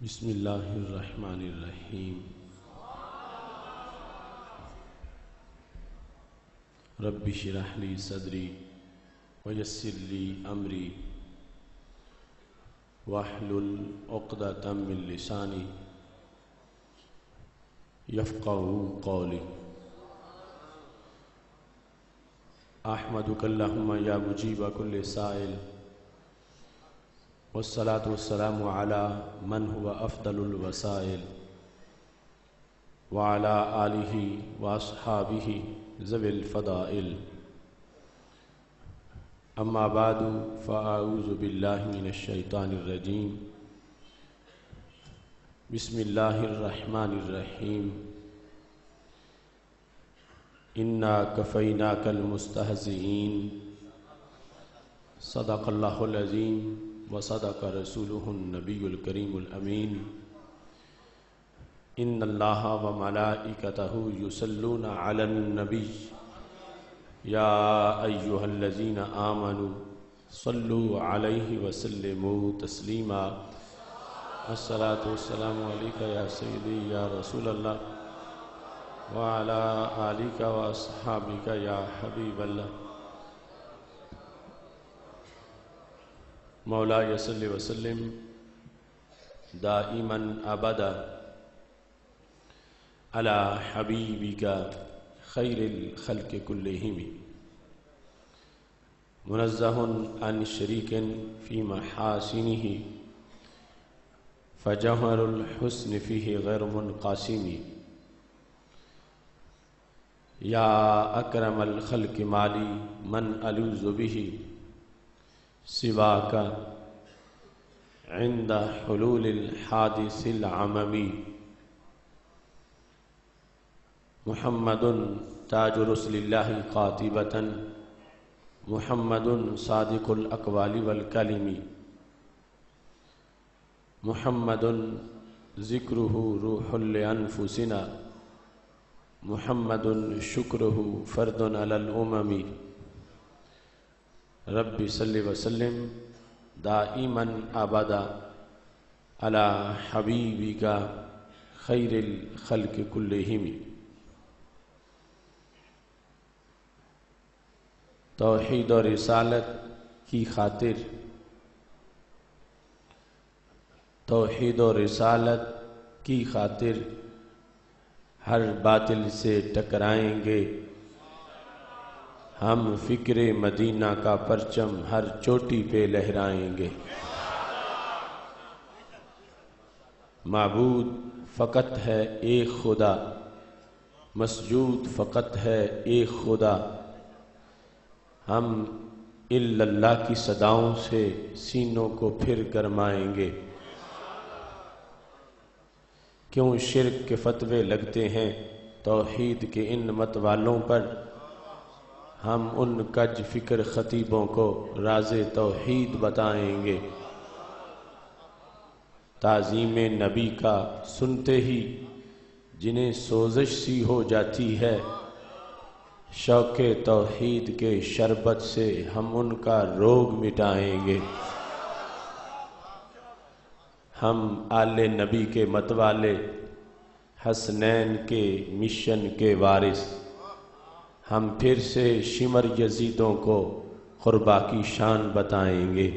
بسم اللہ الرحمن الرحیم رب اشرح لی صدری ویسر لی امری واحلل عقدۃ من لسانی یفقہوا قولی احمدک اللہم یا مجیب کل سائل والصلاة والسلام على من هو افضل الوسائل وعلى آلہ واصحابہ ذوی الفضائل اما بعد فاعوذ باللہ من الشیطان الرجیم بسم اللہ الرحمن الرحیم انا کفیناک المستہزئین صدق اللہ العظیم وصدق رسولہ النبی الکریم الامین ان اللہ وملائکتہ یصلون علی النبی یا ایہا الذین آمنوا صلوا علیہ وسلموا تسلیما الصلاة والسلام علیک یا سیدی یا رسول اللہ وعلی آلک واصحابک یا حبیب اللہ مولاي صل وسلم دائما ابدا على حبيبك خير الخلق كلهم منزه عن شريك في محاسنه فجوهر الحسن فيه غير منقسم يا اكرم الخلق مالي من الوذ به سواک عند حلول الحادث العممی محمد تاج رسل اللہ قاطبۃ محمد صادق الاقوال والکلم محمد ذکرہ روح لانفسنا محمد شکرہ فرد علی الامم رب صلی وسلم دائما ابدا علی حبیبک خیر الخلق کلہم توحید و رسالت کی خاطر توحید و رسالت کی خاطر ہر باطل سے ٹکرائیں گے ہم فکر مدینہ کا پرچم ہر چوٹی پہ لہرائیں گے معبود فقط ہے ایک خدا مسجود فقط ہے ایک خدا ہم الا اللہ کی صداؤں سے سینوں کو پھر گرمائیں گے کیوں شرک کے فتوے لگتے ہیں توحید کے ان مت والوں پر ہم ان کج فکر خطیبوں کو راز توحید بتائیں گے تعظیم نبی کا سنتے ہی جنہیں سوزش سی ہو جاتی ہے شوق توحید کے شربت سے ہم ان کا روگ مٹائیں گے ہم آل نبی کے مت والے حسنین کے مشن کے وارث ہم پھر سے شمر یزیدوں کو قربا کی شان بتائیں گے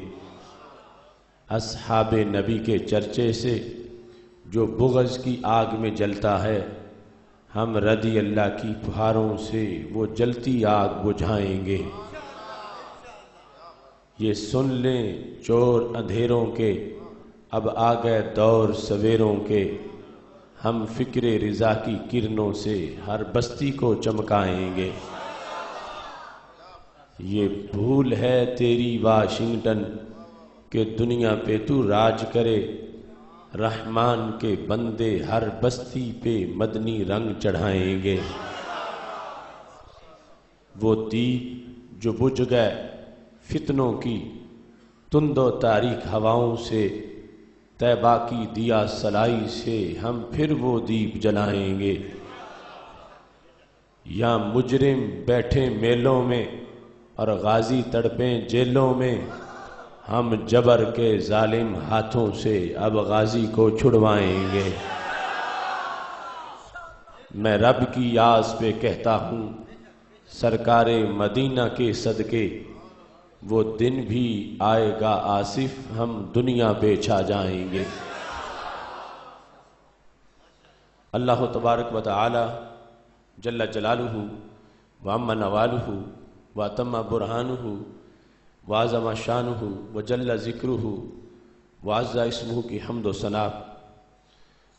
اصحاب نبی کے چرچے سے جو بغض کی آگ میں جلتا ہے ہم رضی اللہ کی پہاروں سے وہ جلتی آگ بجھائیں گے یہ سن لیں چور اندھیروں کے اب آ گئے دور سویروں کے ہم فکر رضا کی کرنوں سے ہر بستی کو چمکائیں گے یہ بھول ہے تیری واشنگٹن کہ دنیا پہ تو راج کرے رحمان کے بندے ہر بستی پہ مدنی رنگ چڑھائیں گے وہ دیپ جو بجھ گئے فتنوں کی تند و تاریک ہواؤں سے طیبہ کی دیا سلائی سے ہم پھر وہ دیپ جلائیں گے یا مجرم بیٹھے میلوں میں اور غازی تڑپیں جیلوں میں ہم جبر کے ظالم ہاتھوں سے اب غازی کو چھڑوائیں گے۔ میں رب کی یاز پہ کہتا ہوں سرکار مدینہ کے صدقے وہ دن بھی آئے گا آصف، ہم دنیا پہ چھا جائیں گے۔ اللہ تبارک و تعالی جل جلالہ وعم نوالہ واتم برہانہ وعظم شانہ وجل ذکرہ وعز اسمہ کی حمد و ثنا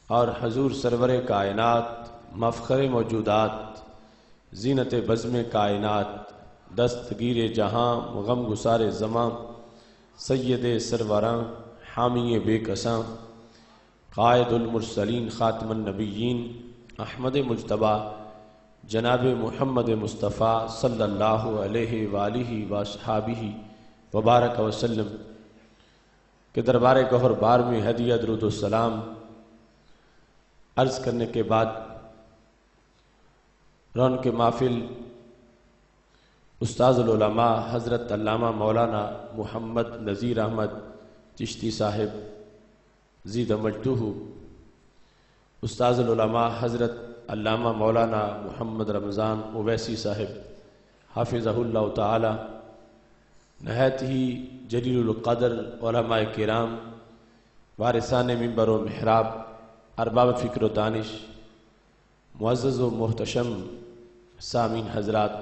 اور حضور سرور کائنات مفخر موجودات زینت بزم کائنات دستگیر جہاں غم گسار زماں سید سروراں حامی بے کساں قائد المرسلین خاتم النبیین احمد مجتبی جناب محمد مصطفیٰ صلی اللہ علیہ وآلہ وصحابہ وبارک وسلم کے دربار گہر بار میں ہدیہ درود السلام عرض کرنے کے بعد رونق محفل استاذ العلماء حضرت علامہ مولانا محمد نذیر احمد چشتی صاحب زید مجدہ، استاذ العلماء حضرت علامہ مولانا محمد رمضان اویسی صاحب حافظہ اللہ تعالی، نہایت ہی جلیل القدر علماء کرام، وارثان منبر و محراب، ارباب فکر و دانش، معزز و محتشم سامعین حضرات،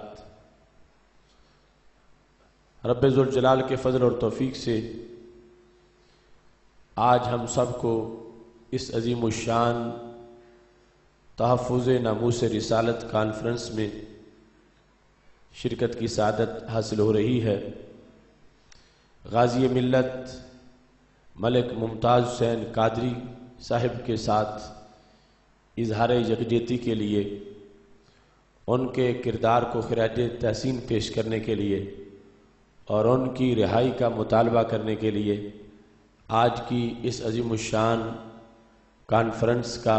رب ذوالجلال کے فضل اور توفیق سے آج ہم سب کو اس عظیم الشان تحفظ ناموس رسالت کانفرنس میں شرکت کی سعادت حاصل ہو رہی ہے۔ غازی ملت ملک ممتاز حسین قادری صاحب کے ساتھ اظہار یکجہتی کے لیے، ان کے کردار کو خراج تحسین پیش کرنے کے لیے اور ان کی رہائی کا مطالبہ کرنے کے لیے آج کی اس عظیم الشان کانفرنس کا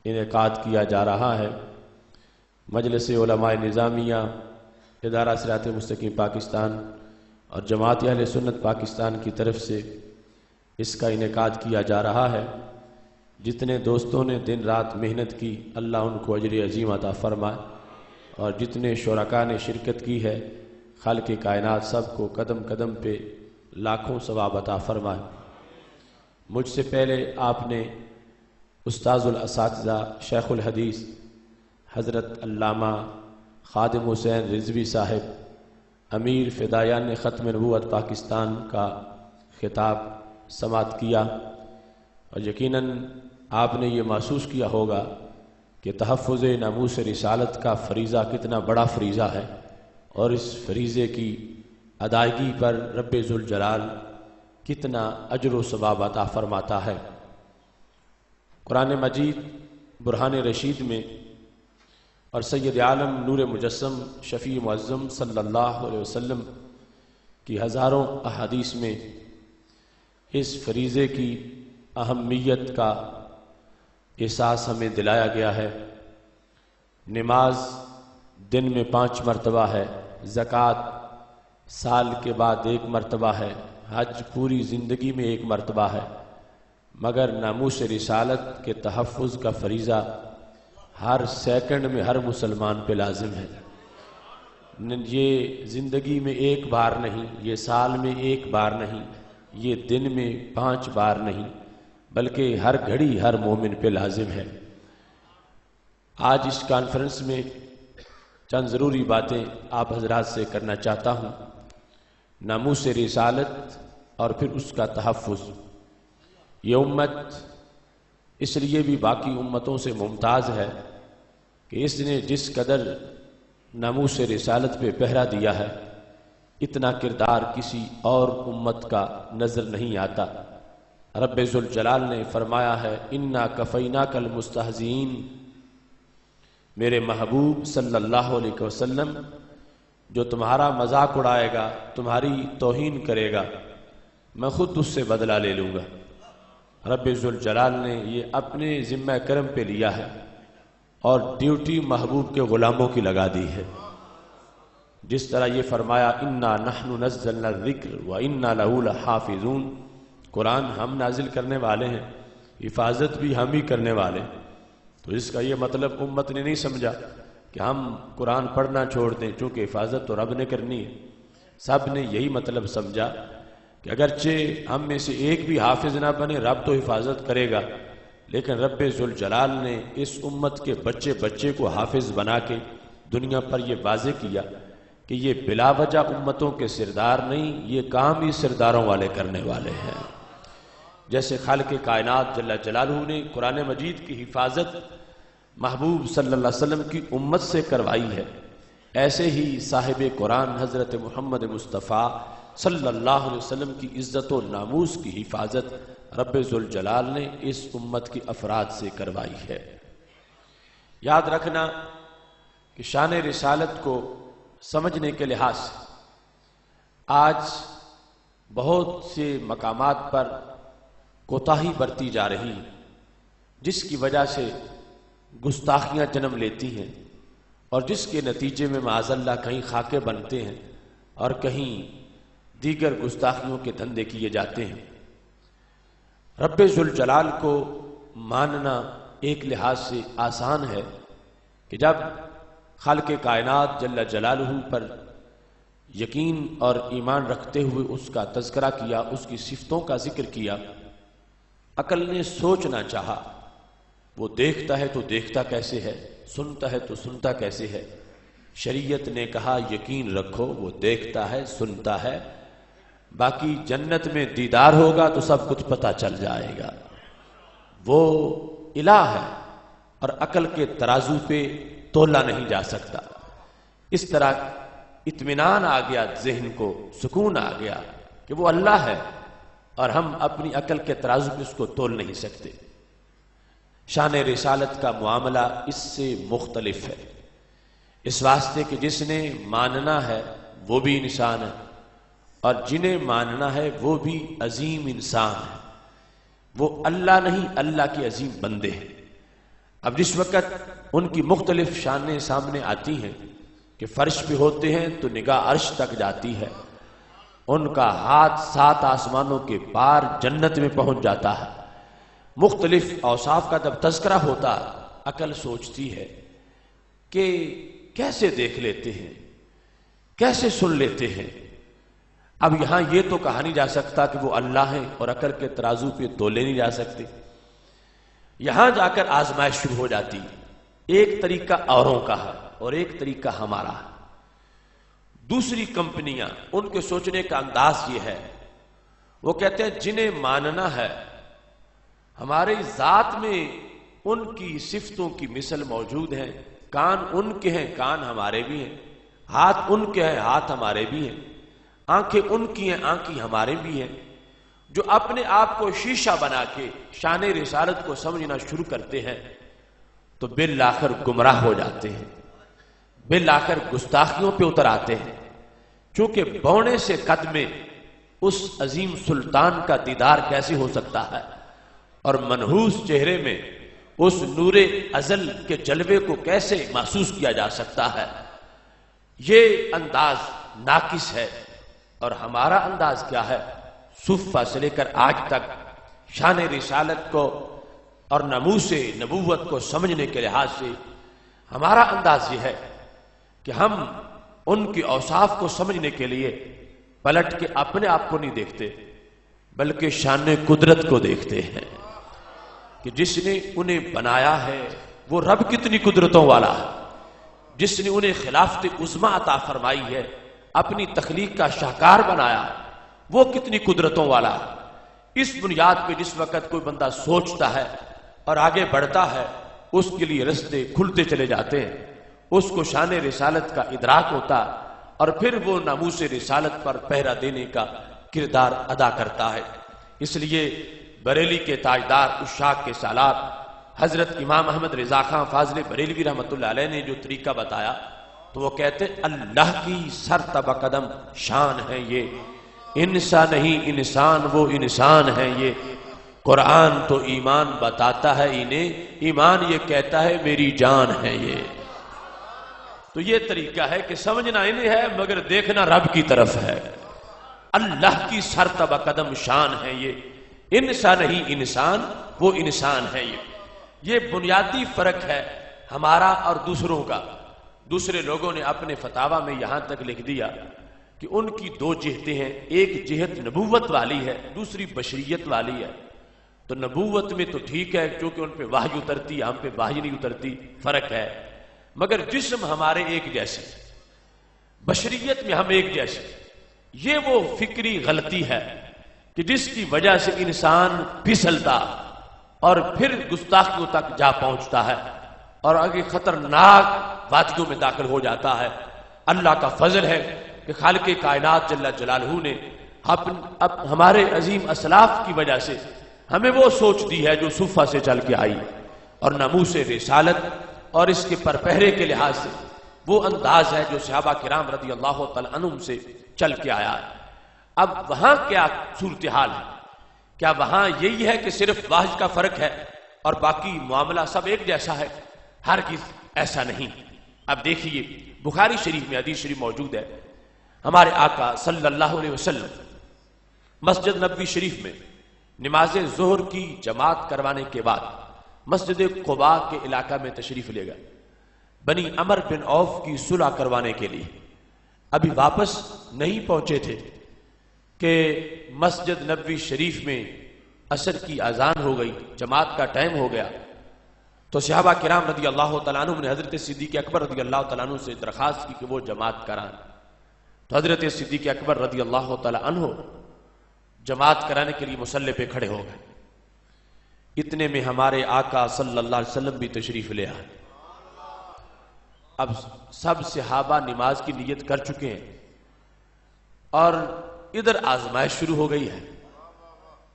انعقاد کیا جا رہا ہے۔ مجلس علماء نظامیہ، ادارہ صراط مستقیم پاکستان اور جماعت اہل سنت پاکستان کی طرف سے اس کا انعقاد کیا جا رہا ہے۔ جتنے دوستوں نے دن رات محنت کی اللہ ان کو اجر عظیم عطا فرمائے، اور جتنے شرکاء نے شرکت کی ہے خالق کائنات سب کو قدم قدم پہ لاکھوں ثواب عطا فرمائے۔ مجھ سے پہلے آپ نے استاذ الاساتذہ شیخ الحدیث حضرت علامہ خادم حسین رضوی صاحب امیر فدایان ختم نبوت پاکستان کا خطاب سماعت کیا، اور یقیناً آپ نے یہ محسوس کیا ہوگا کہ تحفظ ناموس رسالت کا فریضہ کتنا بڑا فریضہ ہے، اور اس فریضے کی ادائیگی پر رب ذوالجلال کتنا اجر و ثواب عطا فرماتا ہے۔ قرآن مجید برہان رشید میں اور سید عالم نور مجسم شفیع معظم صلی اللہ علیہ وسلم کی ہزاروں احادیث میں اس فریضے کی اہمیت کا احساس ہمیں دلایا گیا ہے۔ نماز دن میں 5 مرتبہ ہے، زکوٰۃ سال کے بعد 1 مرتبہ ہے، حج پوری زندگی میں 1 مرتبہ ہے، مگر ناموس رسالت کے تحفظ کا فریضہ ہر سیکنڈ میں ہر مسلمان پہ لازم ہے۔ یہ زندگی میں 1 بار نہیں، یہ سال میں 1 بار نہیں، یہ دن میں 5 بار نہیں، بلکہ ہر گھڑی ہر مومن پہ لازم ہے۔ آج اس کانفرنس میں چند ضروری باتیں آپ حضرات سے کرنا چاہتا ہوں۔ ناموس رسالت اور پھر اس کا تحفظ۔ یہ امت اس لیے بھی باقی امتوں سے ممتاز ہے کہ اس نے جس قدر ناموس رسالت پہ پہرا دیا ہے، اتنا کردار کسی اور امت کا نظر نہیں آتا۔ رب ذوالجلال نے فرمایا ہے انا کفیناک المستہزئین، میرے محبوب صلی اللہ علیہ وسلم جو تمہارا مذاق اڑائے گا، تمہاری توہین کرے گا، میں خود اس سے بدلہ لے لوں گا۔ رب ذوالجلال نے یہ اپنے ذمہ کرم پہ لیا ہے اور ڈیوٹی محبوب کے غلاموں کی لگا دی ہے۔ جس طرح یہ فرمایا انا نحن نزلنا الذکر وانا لہ لحافظون، قرآن ہم نازل کرنے والے ہیں، حفاظت بھی ہم ہی کرنے والے ہیں۔ تو اس کا یہ مطلب امت نے نہیں سمجھا کہ ہم قرآن پڑھنا چھوڑ دیں، چونکہ حفاظت تو رب نے کرنی ہے۔ سب نے یہی مطلب سمجھا کہ اگرچہ ہم میں سے ایک بھی حافظ نہ بنے، رب تو حفاظت کرے گا، لیکن رب ذوالجلال نے اس امت کے بچے بچے کو حافظ بنا کے دنیا پر یہ واضح کیا کہ یہ بلا وجہ امتوں کے سردار نہیں، یہ کام ہی سرداروں والے کرنے والے ہیں۔ جیسے خالق کائنات جل جلالہ نے قرآن مجید کی حفاظت محبوب صلی اللہ علیہ وسلم کی امت سے کروائی ہے، ایسے ہی صاحب قرآن حضرت محمد مصطفیٰ صلی اللہ علیہ وسلم کی عزت و ناموس کی حفاظت رب ذوالجلال نے اس امت کی افراد سے کروائی ہے۔ یاد رکھنا کہ شان رسالت کو سمجھنے کے لحاظ سے آج بہت سے مقامات پر کوتاہی برتی جا رہی ہے، جس کی وجہ سے گستاخیاں جنم لیتی ہیں اور جس کے نتیجے میں معاذ اللہ کہیں خاکے بنتے ہیں اور کہیں دیگر گستاخیوں کے دھندے کیے جاتے ہیں۔ رب ذوالجلال کو ماننا ایک لحاظ سے آسان ہے کہ جب خالق کائنات جل جلالہ پر یقین اور ایمان رکھتے ہوئے اس کا تذکرہ کیا، اس کی صفتوں کا ذکر کیا، عقل نے سوچنا چاہا وہ دیکھتا ہے تو دیکھتا کیسے ہے، سنتا ہے تو سنتا کیسے ہے۔ شریعت نے کہا یقین رکھو وہ دیکھتا ہے، سنتا ہے، باقی جنت میں دیدار ہوگا تو سب کچھ پتہ چل جائے گا۔ وہ الہ ہے اور عقل کے ترازو پہ تولا نہیں جا سکتا۔ اس طرح اطمینان آ گیا، ذہن کو سکون آ گیا کہ وہ اللہ ہے اور ہم اپنی عقل کے ترازو پہ اس کو تول نہیں سکتے۔ شان رسالت کا معاملہ اس سے مختلف ہے، اس واسطے کہ جس نے ماننا ہے وہ بھی انسان ہے اور جنہیں ماننا ہے وہ بھی عظیم انسان ہے، وہ اللہ نہیں اللہ کے عظیم بندے ہیں۔ اب جس وقت ان کی مختلف شانیں سامنے آتی ہیں کہ فرش پہ ہوتے ہیں تو نگاہ عرش تک جاتی ہے، ان کا ہاتھ 7 آسمانوں کے پار جنت میں پہنچ جاتا ہے، مختلف اوصاف کا جب تذکرہ ہوتا عقل سوچتی ہے کہ کیسے دیکھ لیتے ہیں، کیسے سن لیتے ہیں۔ اب یہاں یہ تو کہا نہیں جا سکتا کہ وہ اللہ ہیں اور عقل کے ترازو پہ تولے نہیں جا سکتے، یہاں جا کر آزمائش شروع ہو جاتی ہے۔ ایک طریقہ اوروں کا ہے اور ایک طریقہ ہمارا ہے۔ دوسری کمپنیاں ان کے سوچنے کا انداز یہ ہے، وہ کہتے ہیں جنہیں ماننا ہے ہماری ذات میں ان کی صفتوں کی مثل موجود ہیں، کان ان کے ہیں کان ہمارے بھی ہیں، ہاتھ ان کے ہیں ہاتھ ہمارے بھی ہیں، آنکھیں ان کی ہیں آنکھیں ہمارے بھی ہیں، جو اپنے آپ کو شیشہ بنا کے شان رسالت کو سمجھنا شروع کرتے ہیں تو بالآخر گمراہ ہو جاتے ہیں، بالآخر گستاخیوں پہ اتر آتے ہیں، چونکہ بونے سے قد میں اس عظیم سلطان کا دیدار کیسے ہو سکتا ہے اور منحوس چہرے میں اس نور ازل کے جلوے کو کیسے محسوس کیا جا سکتا ہے۔ یہ انداز ناقص ہے اور ہمارا انداز کیا ہے؟ صفہ سے لے کر آج تک شان رسالت کو اور ناموس نبوت کو سمجھنے کے لحاظ سے ہمارا انداز یہ ہے کہ ہم ان کے اوصاف کو سمجھنے کے لیے پلٹ کے اپنے آپ کو نہیں دیکھتے بلکہ شان قدرت کو دیکھتے ہیں کہ جس نے انہیں بنایا ہے وہ رب کتنی قدرتوں والا ہے، جس نے انہیں خلافت عظمیٰ عطا فرمائی ہے، اپنی تخلیق کا شاہکار بنایا، وہ کتنی قدرتوں والا ہے۔ اس بنیاد پہ جس وقت کوئی بندہ سوچتا ہے اور آگے بڑھتا ہے اس کے لیے رستے کھلتے چلے جاتے ہیں، اس کو شان رسالت کا ادراک ہوتا اور پھر وہ ناموس رسالت پر پہرا دینے کا کردار ادا کرتا ہے۔ اس لیے بریلی کے تاجدار اشاق کے سالار حضرت امام احمد رضا خان فاضل بریلوی رحمۃ اللہ علیہ نے جو طریقہ بتایا تو وہ کہتے اللہ کی سر تبہ قدم شان ہے یہ، انسان نہیں انسان وہ انسان ہے یہ، قرآن تو ایمان بتاتا ہے انہیں، ایمان یہ کہتا ہے میری جان ہے یہ۔ تو یہ طریقہ ہے کہ سمجھنا انہیں ہے مگر دیکھنا رب کی طرف ہے. اللہ کی سرتبہ قدم شان ہے یہ، انسان نہیں انسان، وہ انسان ہے. یہ بنیادی فرق ہے ہمارا اور دوسروں کا. دوسرے لوگوں نے اپنے فتاوی میں یہاں تک لکھ دیا کہ ان کی دو جہتیں ہیں، ایک جہت نبوت والی ہے، دوسری بشریت والی ہے. تو نبوت میں تو ٹھیک ہے کیونکہ ان پہ وحی اترتی، ہم پہ وحی نہیں اترتی، فرق ہے. مگر جسم ہمارے ایک جیسے، بشریت میں ہم ایک جیسے. یہ وہ فکری غلطی ہے کہ جس کی وجہ سے انسان پھسلتا اور پھر گستاخیوں تک جا پہنچتا ہے اور آگے خطرناک وادیوں میں داخل ہو جاتا ہے. اللہ کا فضل ہے کہ خالق کائنات جل جلالہ نے ہمارے عظیم اسلاف کی وجہ سے ہمیں وہ سوچ دی ہے جو صفہ سے چل کے آئی، اور ناموس رسالت اور اس کے پرپہرے کے لحاظ سے وہ انداز ہے جو صحابہ کرام رضی اللہ تعالی عنہم سے چل کے آیا ہے. اب وہاں کیا صورتحال ہے؟ کیا وہاں یہی ہے کہ صرف واحد کا فرق ہے اور باقی معاملہ سب ایک جیسا ہے؟ ہرگز ایسا نہیں. اب دیکھیے بخاری شریف میں حدیث شریف موجود ہے، ہمارے آقا صلی اللہ علیہ وسلم مسجد نبوی شریف میں نماز ظہر کی جماعت کروانے کے بعد مسجد قباء کے علاقہ میں تشریف لے گئے بنی عمر بن عوف کی صلح کروانے کے لیے. ابھی واپس نہیں پہنچے تھے کہ مسجد نبوی شریف میں عصر کی اذان ہو گئی، جماعت کا ٹائم ہو گیا. تو صحابہ کرام رضی اللہ تعالیٰ عنہ نے حضرت صدیق اکبر رضی اللہ تعالیٰ عنہ سے درخواست کی کہ وہ جماعت کرائیں. تو حضرت صدیق اکبر رضی اللہ تعالیٰ عنہ جماعت کرانے کے لیے مصلی پہ کھڑے ہو گئے. اتنے میں ہمارے آقا صلی اللہ علیہ وسلم بھی تشریف لے آئے. اب سب صحابہ نماز کی نیت کر چکے ہیں اور ادھر آزمائش شروع ہو گئی ہے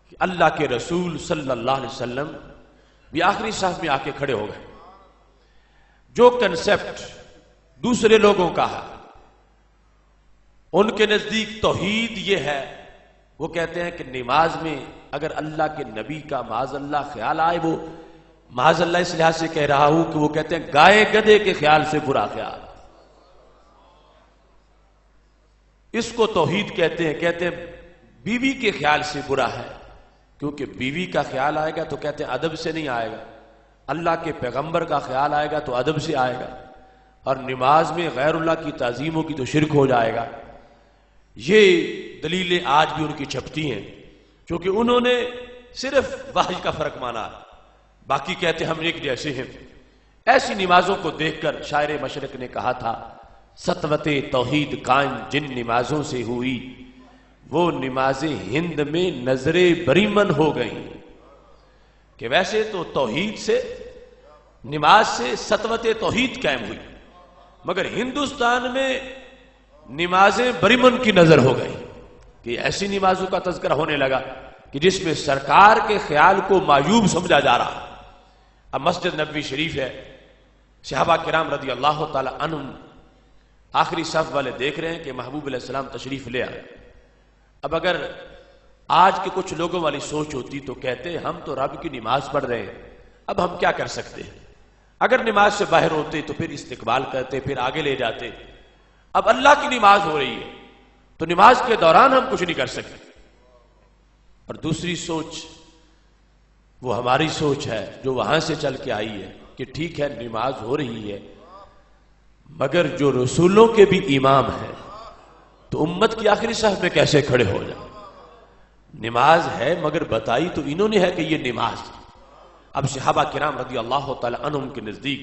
کہ اللہ کے رسول صلی اللہ علیہ وسلم بھی آخری صف میں آ کے کھڑے ہو گئے. جو کنسپٹ دوسرے لوگوں کا ہے ان کے نزدیک توحید یہ ہے، وہ کہتے ہیں کہ نماز میں اگر اللہ کے نبی کا معاذ اللہ خیال آئے، وہ معاذ اللہ اس لحاظ سے کہہ رہا ہوں کہ وہ کہتے ہیں گائے گدھے کے خیال سے برا خیال، اس کو توحید کہتے ہیں. کہتے ہیں بیوی کے خیال سے برا ہے کیونکہ بیوی کا خیال آئے گا تو کہتے ہیں ادب سے نہیں آئے گا، اللہ کے پیغمبر کا خیال آئے گا تو ادب سے آئے گا، اور نماز میں غیر اللہ کی تعظیم ہوگی تو شرک ہو جائے گا. یہ دلیلیں آج بھی ان کی چھپتی ہیں کیونکہ انہوں نے صرف واحد کا فرق مانا، باقی کہتے ہم ایک جیسے ہیں. ایسی نمازوں کو دیکھ کر شاعر مشرق نے کہا تھا سطوت توحید قائم جن نمازوں سے ہوئی، وہ نمازیں ہند میں نظر بریمن ہو گئیں. کہ ویسے تو توحید سے، نماز سے سطوت توحید قائم ہوئی، مگر ہندوستان میں نمازیں بریمن کی نظر ہو گئی کہ ایسی نمازوں کا تذکرہ ہونے لگا کہ جس میں سرکار کے خیال کو معیوب سمجھا جا رہا. اب مسجد نبوی شریف ہے، صحابہ کرام رضی اللہ تعالی عنہم آخری صف والے دیکھ رہے ہیں کہ محبوب علیہ السلام تشریف لے آئے. اب اگر آج کے کچھ لوگوں والی سوچ ہوتی تو کہتے ہم تو رب کی نماز پڑھ رہے ہیں، اب ہم کیا کر سکتے ہیں؟ اگر نماز سے باہر ہوتے تو پھر استقبال کرتے، پھر آگے لے جاتے. اب اللہ کی نماز ہو رہی ہے تو نماز کے دوران ہم کچھ نہیں کر سکتے. اور دوسری سوچ وہ ہماری سوچ ہے جو وہاں سے چل کے آئی ہے کہ ٹھیک ہے نماز ہو رہی ہے مگر جو رسولوں کے بھی امام ہیں تو امت کی آخری صف میں کیسے کھڑے ہو جائیں؟ نماز ہے مگر بتائی تو انہوں نے ہے کہ یہ نماز. اب صحابہ کرام رضی اللہ تعالی عنہم کے نزدیک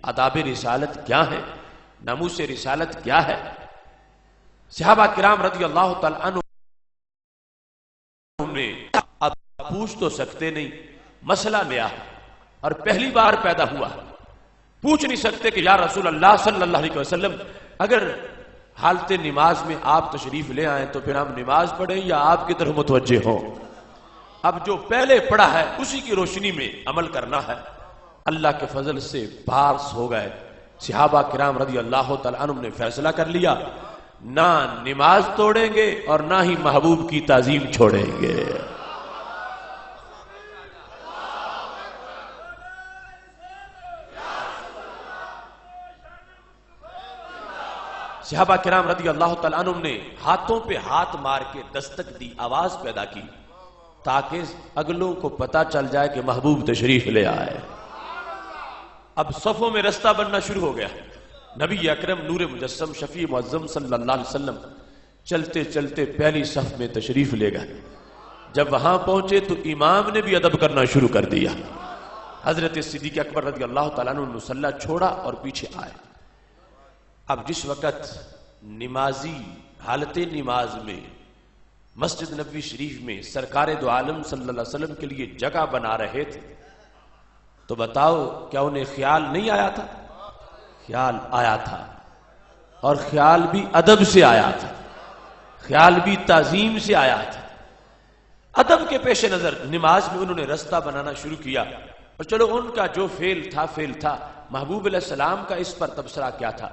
آداب رسالت کیا ہے، ناموس رسالت کیا ہے؟ صحابہ کرام رضی اللہ تعالی عنہم نے اب پوچھ تو سکتے نہیں، مسئلہ نیا اور پہلی بار پیدا ہوا، پوچھ نہیں سکتے کہ یا رسول اللہ صلی اللہ علیہ وسلم اگر حالت نماز میں آپ تشریف لے آئیں تو پھر ہم نماز پڑھیں یا آپ کی طرف متوجہ ہوں. اب جو پہلے پڑھا ہے اسی کی روشنی میں عمل کرنا ہے. اللہ کے فضل سے پارس ہو گئے. صحابہ کرام رضی اللہ تعالی عنہم نے فیصلہ کر لیا نہ نماز توڑیں گے اور نہ ہی محبوب کی تعظیم چھوڑیں گے. صحابہ کرام رضی اللہ تعالیٰ عنہ نے ہاتھوں پہ ہاتھ مار کے دستک دی، آواز پیدا کی تاکہ اگلوں کو پتا چل جائے کہ محبوب تشریف لے آئے۔ اب صفوں میں رستہ بننا شروع ہو گیا۔ نبی اکرم نور مجسم شفیع معظم صلی اللہ علیہ وسلم چلتے چلتے پہلی صف میں تشریف لے گئے۔ جب وہاں پہنچے تو امام نے بھی ادب کرنا شروع کر دیا۔ حضرت صدیق اکبر رضی اللہ تعالیٰ عنہ نے مصلی چھوڑا اور پیچھے آئے۔ اب جس وقت نمازی حالت نماز میں مسجد نبوی شریف میں سرکار دو عالم صلی اللہ علیہ وسلم کے لیے جگہ بنا رہے تھے، تو بتاؤ کیا انہیں خیال نہیں آیا تھا؟ خیال آیا تھا، اور خیال بھی ادب سے آیا تھا، خیال بھی تعظیم سے آیا تھا۔ ادب کے پیش نظر نماز میں انہوں نے رستہ بنانا شروع کیا، اور چلو ان کا جو فعل تھا محبوب علیہ السلام کا اس پر تبصرہ کیا تھا؟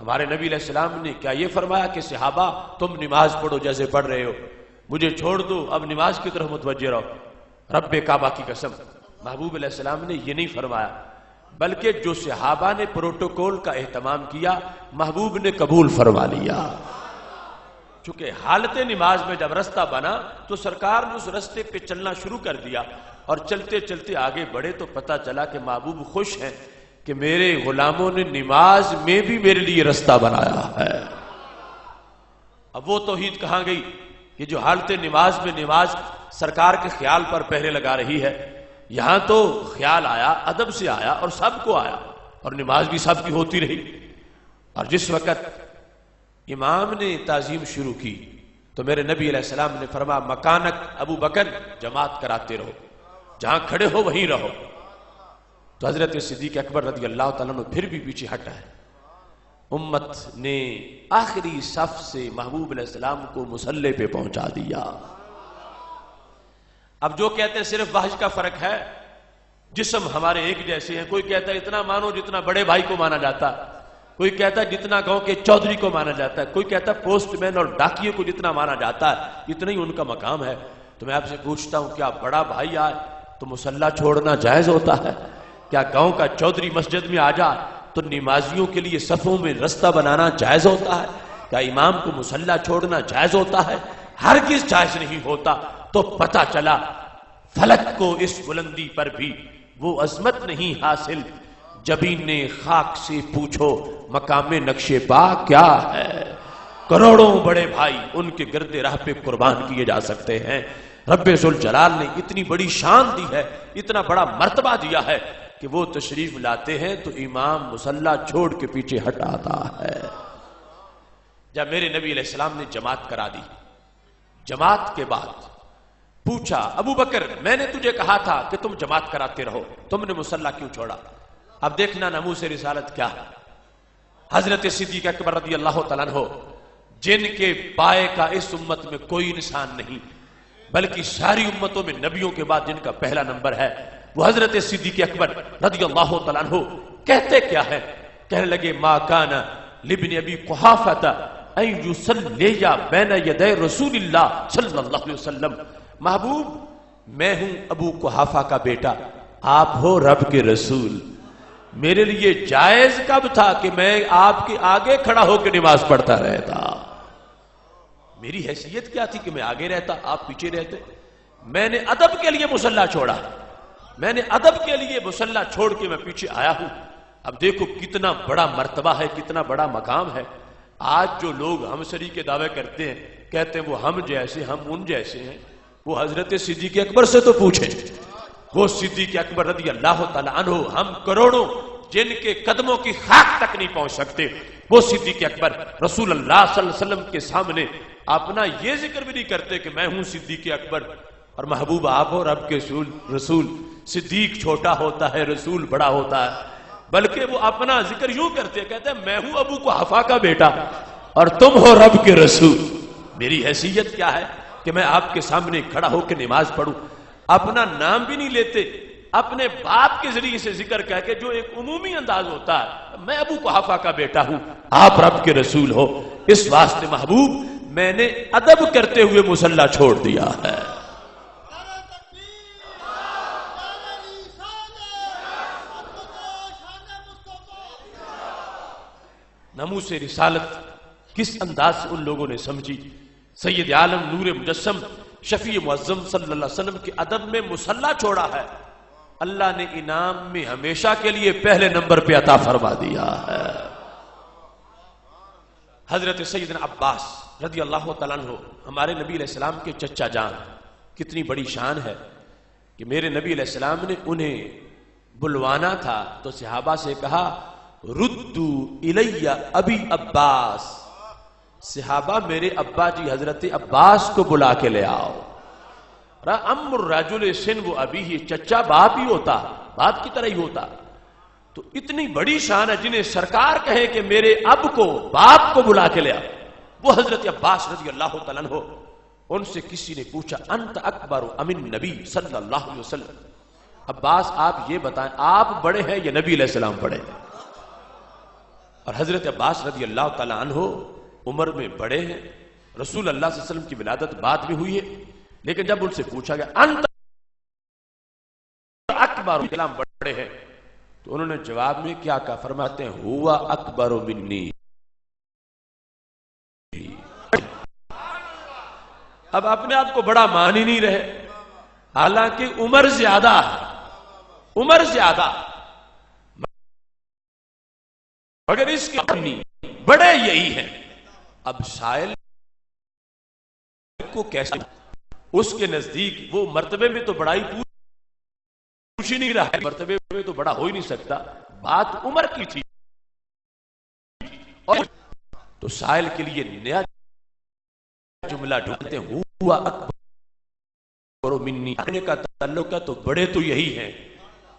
ہمارے نبی علیہ السلام نے کیا یہ فرمایا کہ صحابہ تم نماز پڑھو جیسے پڑھ رہے ہو، مجھے چھوڑ دو، اب نماز کی طرف متوجہ رہو؟ رب کعبہ کی قسم محبوب علیہ السلام نے یہ نہیں فرمایا، بلکہ جو صحابہ نے پروٹوکول کا اہتمام کیا محبوب نے قبول فرما لیا۔ چونکہ حالت نماز میں جب رستہ بنا تو سرکار نے اس رستے پہ چلنا شروع کر دیا، اور چلتے چلتے آگے بڑھے تو پتہ چلا کہ محبوب خوش ہیں کہ میرے غلاموں نے نماز میں بھی میرے لیے رستہ بنایا ہے۔ اب وہ توحید کہاں گئی کہ جو حالت نماز میں نماز سرکار کے خیال پر پہرے لگا رہی ہے؟ یہاں تو خیال آیا، ادب سے آیا، اور سب کو آیا، اور نماز بھی سب کی ہوتی رہی۔ اور جس وقت امام نے تعظیم شروع کی تو میرے نبی علیہ السلام نے فرمایا مکانک ابو بکر، جماعت کراتے رہو، جہاں کھڑے ہو وہیں رہو۔ تو حضرت صدیق اکبر رضی اللہ تعالیٰ عنہ پھر بھی پیچھے ہٹا ہے۔ امت نے آخری صف سے محبوب علیہ السلام کو مصلی پہ پہنچا دیا۔ اب جو کہتے ہیں صرف وحش کا فرق ہے، جسم ہمارے ایک جیسے ہیں، کوئی کہتا ہے اتنا مانو جتنا بڑے بھائی کو مانا جاتا، کوئی کہتا ہے جتنا گاؤں کے چودھری کو مانا جاتا ہے، کوئی کہتا ہے پوسٹ مین اور ڈاکیے کو جتنا مانا جاتا ہے اتنا ہی ان کا مقام ہے۔ تو میں آپ سے پوچھتا ہوں کیا بڑا بھائی آئے تو مصلی چھوڑنا جائز ہوتا ہے؟ کیا گاؤں کا چودھری مسجد میں آ جائے تو نمازیوں کے لیے صفوں میں رستہ بنانا جائز ہوتا ہے؟ کیا امام کو مصلی چھوڑنا جائز ہوتا ہے؟ ہرگز جائز نہیں ہوتا۔ تو پتہ چلا فلک کو اس بلندی پر بھی وہ عظمت نہیں حاصل جبین خاک سے پوچھو مقام نقش پا کیا ہے۔ کروڑوں بڑے بھائی ان کے گرد راہ پہ قربان کیے جا سکتے ہیں۔ رب ذوالجلال نے اتنی بڑی شان دی ہے، اتنا بڑا مرتبہ دیا ہے کہ وہ تشریف لاتے ہیں تو امام مصلی چھوڑ کے پیچھے ہٹاتا ہے۔ جب میرے نبی علیہ السلام نے جماعت کرا دی، جماعت کے بعد پوچھا ابو بکر میں نے تجھے کہا تھا کہ تم جماعت کراتے رہو، تم نے مصلی کیوں چھوڑا؟ اب دیکھنا ناموس رسالت کیا ہے۔ حضرت صدیق اکبر رضی اللہ تعالیٰ عنہ جن کے پائے کا اس امت میں کوئی انسان نہیں، بلکہ ساری امتوں میں نبیوں کے بعد جن کا پہلا نمبر ہے وہ حضرت صدیق اکبر رضی اللہ تعالیٰ عنہ کہتے کیا ہے؟ کہنے لگے ما کان لابن ابی قحافہ ان یصلی بین یدی رسول اللہ صلی اللہ علیہ وسلم، محبوب میں ہوں ابو قحافہ کا بیٹا، آپ ہو رب کے رسول، میرے لیے جائز کب تھا کہ میں آپ کے آگے کھڑا ہو کے نماز پڑھتا رہتا؟ میری حیثیت کیا تھی کہ میں آگے رہتا آپ پیچھے رہتے؟ میں نے ادب کے لیے مصلی چھوڑا، میں نے ادب کے لیے مصلی چھوڑ کے میں پیچھے آیا ہوں۔ اب دیکھو کتنا بڑا مرتبہ ہے، کتنا بڑا مقام ہے۔ آج جو لوگ ہم سری کے دعوے کرتے ہیں، کہتے ہیں وہ ہم جیسے، ہم ان جیسے ہیں، وہ حضرت صدیق اکبر سے تو پوچھیں۔ وہ صدیق اکبر رضی اللہ تعالیٰ عنہ ہم کروڑوں جن کے قدموں کی خاک تک نہیں پہنچ سکتے، وہ صدیق اکبر رسول اللہ صلی اللہ علیہ وسلم کے سامنے اپنا یہ ذکر بھی نہیں کرتے کہ میں ہوں صدیق اکبر اور محبوب آپ ہو رب کے رسول۔ صدیق چھوٹا ہوتا ہے، رسول بڑا ہوتا ہے، بلکہ وہ اپنا ذکر یوں کرتے کہتے ہیں میں ہوں ابو قحافہ کا بیٹا اور تم ہو رب کے رسول۔ میری حیثیت کیا ہے کہ میں آپ کے سامنے کھڑا ہو کے نماز پڑھوں؟ اپنا نام بھی نہیں لیتے، اپنے باپ کے ذریعے سے ذکر کہہ کے جو ایک عمومی انداز ہوتا ہے، میں ابو قحافہ کا بیٹا ہوں، آپ رب کے رسول ہو۔ اس واسطے محبوب میں نے ادب کرتے ہوئے مصلی چھوڑ دیا ہے۔ ناموس رسالت کس انداز سے ان لوگوں نے سمجھی. سید عالم نور مجسم شفیع معظم صلی اللہ علیہ وسلم کے ادب میں مصلی چھوڑا ہے، اللہ نے انعام میں ہمیشہ کے لیے پہلے نمبر پہ عطا فرما دیا ہے. حضرت سیدنا عباس رضی اللہ تعالیٰ عنہ ہمارے نبی علیہ السلام کے چچا جان، کتنی بڑی شان ہے کہ میرے نبی علیہ السلام نے انہیں بلوانا تھا تو صحابہ سے کہا ردو الی ابی عباس، صحابہ میرے ابا جی حضرت عباس کو بلا کے لے آؤ. ام الرجل سنو ابیہ، چچا باپ ہی ہوتا، باپ کی طرح ہی ہوتا. تو اتنی بڑی شان ہے جنہیں سرکار کہے کہ میرے اب کو باپ کو بلا کے لے آؤ. وہ حضرت عباس رضی اللہ تعالیٰ عنہ. ان سے کسی نے پوچھا انت اکبر ام النبی صلی اللہ علیہ وسلم، عباس آپ یہ بتائیں آپ بڑے ہیں یا نبی علیہ السلام بڑے ہیں؟ اور حضرت عباس رضی اللہ تعالیٰ عنہ عمر میں بڑے ہیں، رسول اللہ صلی اللہ علیہ وسلم کی ولادت بعد میں ہوئی ہے، لیکن جب ان سے پوچھا گیا انت اکبر اسلام بڑے ہیں تو انہوں نے جواب میں کیا کہا؟ فرماتے ہیں ہوا اکبر منی. اب اپنے آپ کو بڑا مان ہی نہیں رہے، حالانکہ عمر زیادہ ہے، عمر زیادہ، مگر اس کے بڑے یہی ہیں. اب سائل کو کیسے اس کے نزدیک وہ مرتبے میں تو بڑائی پوچھ ہی نہیں رہا ہے، مرتبے میں تو بڑا ہو ہی نہیں سکتا، بات عمر کی تھی. اور تو سائل کے لیے نیا جملہ ڈھونڈتے ہیں ہوا اکبر منی، آنے کا تعلق ہے تو بڑے تو یہی ہیں.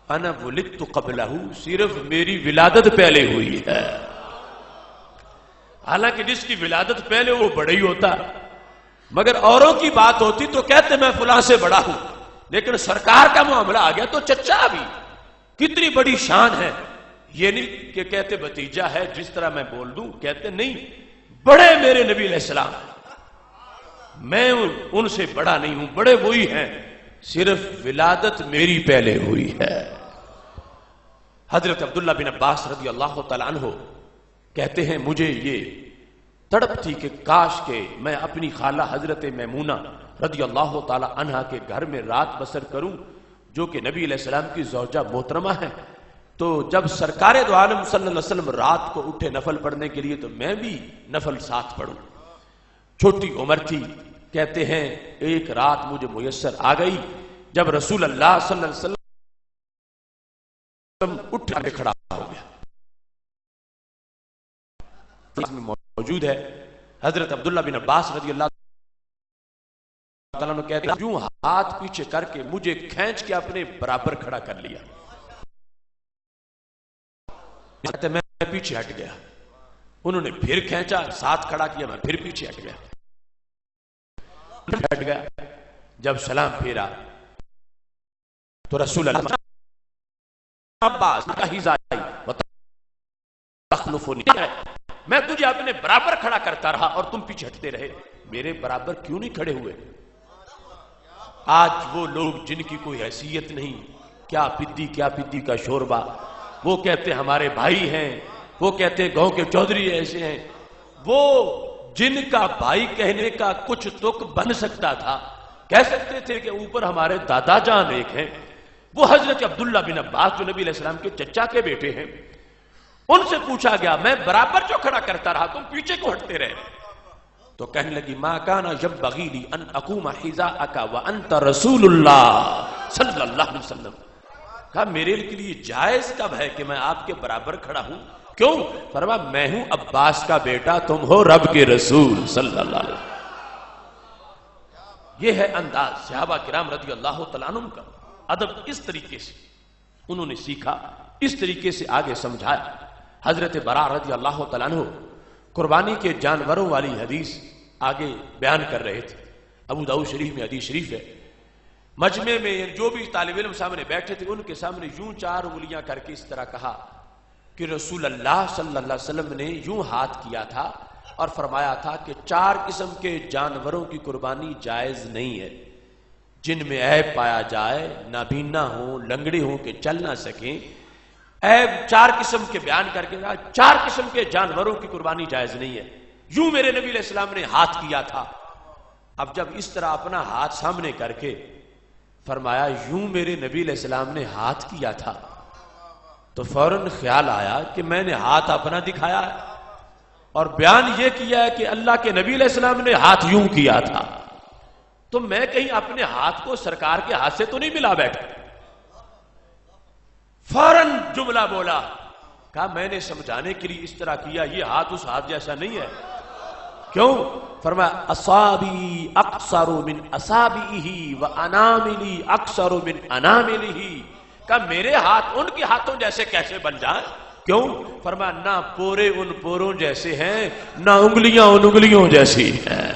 انا ولدت قبلہ، صرف میری ولادت پہلے ہوئی ہے. حالانکہ جس کی ولادت پہلے وہ بڑا ہی ہوتا، مگر اوروں کی بات ہوتی تو کہتے میں فلاں سے بڑا ہوں، لیکن سرکار کا معاملہ آ گیا تو چچا بھی. کتنی بڑی شان ہے. یہ نہیں کہ کہتے بھتیجا ہے جس طرح میں بول دوں، کہتے نہیں بڑے میرے نبی علیہ السلام، میں ان سے بڑا نہیں ہوں، بڑے وہی ہیں، صرف ولادت میری پہلے ہوئی ہے. حضرت عبداللہ بن عباس رضی اللہ تعالیٰ عنہ کہتے ہیں مجھے یہ تڑپ تھی کہ کاش کہ میں اپنی خالہ حضرت میمونہ رضی اللہ تعالیٰ عنہا کے گھر میں رات بسر کروں، جو کہ نبی علیہ السلام کی زوجہ محترمہ ہے. تو جب سرکار دو عالم صلی اللہ علیہ وسلم رات کو اٹھے نفل پڑھنے کے لیے تو میں بھی نفل ساتھ پڑھوں. چھوٹی عمر تھی، کہتے ہیں ایک رات مجھے میسر آ گئی جب رسول اللہ صلی اللہ علیہ وسلم اٹھ کے کھڑا ہو گیا. موجود ہے حضرت عبداللہ بن عباس رضی اللہ تعالیٰ عنہ کہتے ہیں یوں ہاتھ پیچھے کر کے مجھے کھینچ کے اپنے برابر کھڑا کر لیا. میں پیچھے ہٹ گیا، انہوں نے پھر کھینچا، ساتھ کھڑا کیا، میں پھر پیچھے ہٹ گیا. ہٹ گیا. جب سلام پھیرا تو رسول اللہ عباس میں تجھے اپنے برابر کھڑا کرتا رہا اور تم پیچھے ہٹتے رہے، میرے برابر کیوں نہیں کھڑے ہوئے؟ آج وہ لوگ جن کی کوئی حیثیت نہیں، کیا پدی کا شوربا، وہ کہتے ہمارے بھائی ہیں، وہ کہتے گاؤں کے چودھری ایسے ہیں، وہ جن کا بھائی کہنے کا کچھ تک بن سکتا تھا، کہہ سکتے تھے کہ اوپر ہمارے دادا جان ایک ہیں، وہ حضرت عبداللہ بن عباس جو نبی علیہ السلام کے چچا کے بیٹے ہیں. ان سے پوچھا گیا میں برابر جو کھڑا کرتا رہا تم پیچھے کو ہٹتے رہے؟ تو کہنے لگی ما کان یبغی لی ان اقوم حذاءک وانت رسول اللہ صلی اللہ علیہ وسلم. کہا میرے لیے جائز کب ہے کہ میں آپ کے برابر کھڑا ہوں؟ کیوں؟ فرمایا میں ہوں عباس کا بیٹا، تم ہو رب کے رسول صلی اللہ علیہ وسلم. یہ ہے انداز صحابہ کرام رضی اللہ تعالیٰ عنہ کا. ادب اس طریقے سے انہوں نے سیکھا، اس طریقے سے آگے سمجھایا. حضرت برا رضی اللہ تعالیٰ عنہ قربانی کے جانوروں والی حدیث آگے بیان کر رہے تھے. ابو داؤد شریف میں حدیث شریف ہے. مجمع میں جو بھی طالب علم سامنے بیٹھے تھے ان کے سامنے یوں 4 انگلیاں کر کے اس طرح کہا کہ رسول اللہ صلی اللہ علیہ وسلم نے یوں ہاتھ کیا تھا اور فرمایا تھا کہ 4 قسم کے جانوروں کی قربانی جائز نہیں ہے. جن میں عیب پایا جائے، نابینا ہوں، لنگڑے ہوں کہ چل نہ سکیں، عیب 4 قسم کے بیان کر کے 4 قسم کے جانوروں کی قربانی جائز نہیں ہے. یوں میرے نبی علیہ السلام نے ہاتھ کیا تھا. اب جب اس طرح اپنا ہاتھ سامنے کر کے فرمایا یوں میرے نبی علیہ السلام نے ہاتھ کیا تھا، تو فوراً خیال آیا کہ میں نے ہاتھ اپنا دکھایا ہے اور بیان یہ کیا ہے کہ اللہ کے نبی علیہ السلام نے ہاتھ یوں کیا تھا، تو میں کہیں اپنے ہاتھ کو سرکار کے ہاتھ سے تو نہیں ملا بیٹھا. فوراً جملہ بولا، کہا میں نے سمجھانے کے لیے اس طرح کیا، یہ ہاتھ اس ہاتھ جیسا نہیں ہے. کیوں؟ فرمایا اصابی اقصر من اصابعہ واناملی اقصر من اناملہ. کہا میرے ہاتھ ان کے ہاتھوں جیسے کیسے بن جائیں؟ کیوں؟ فرمایا نہ پورے ان پوروں جیسے ہیں، نہ انگلیاں ان انگلیوں جیسی ہیں.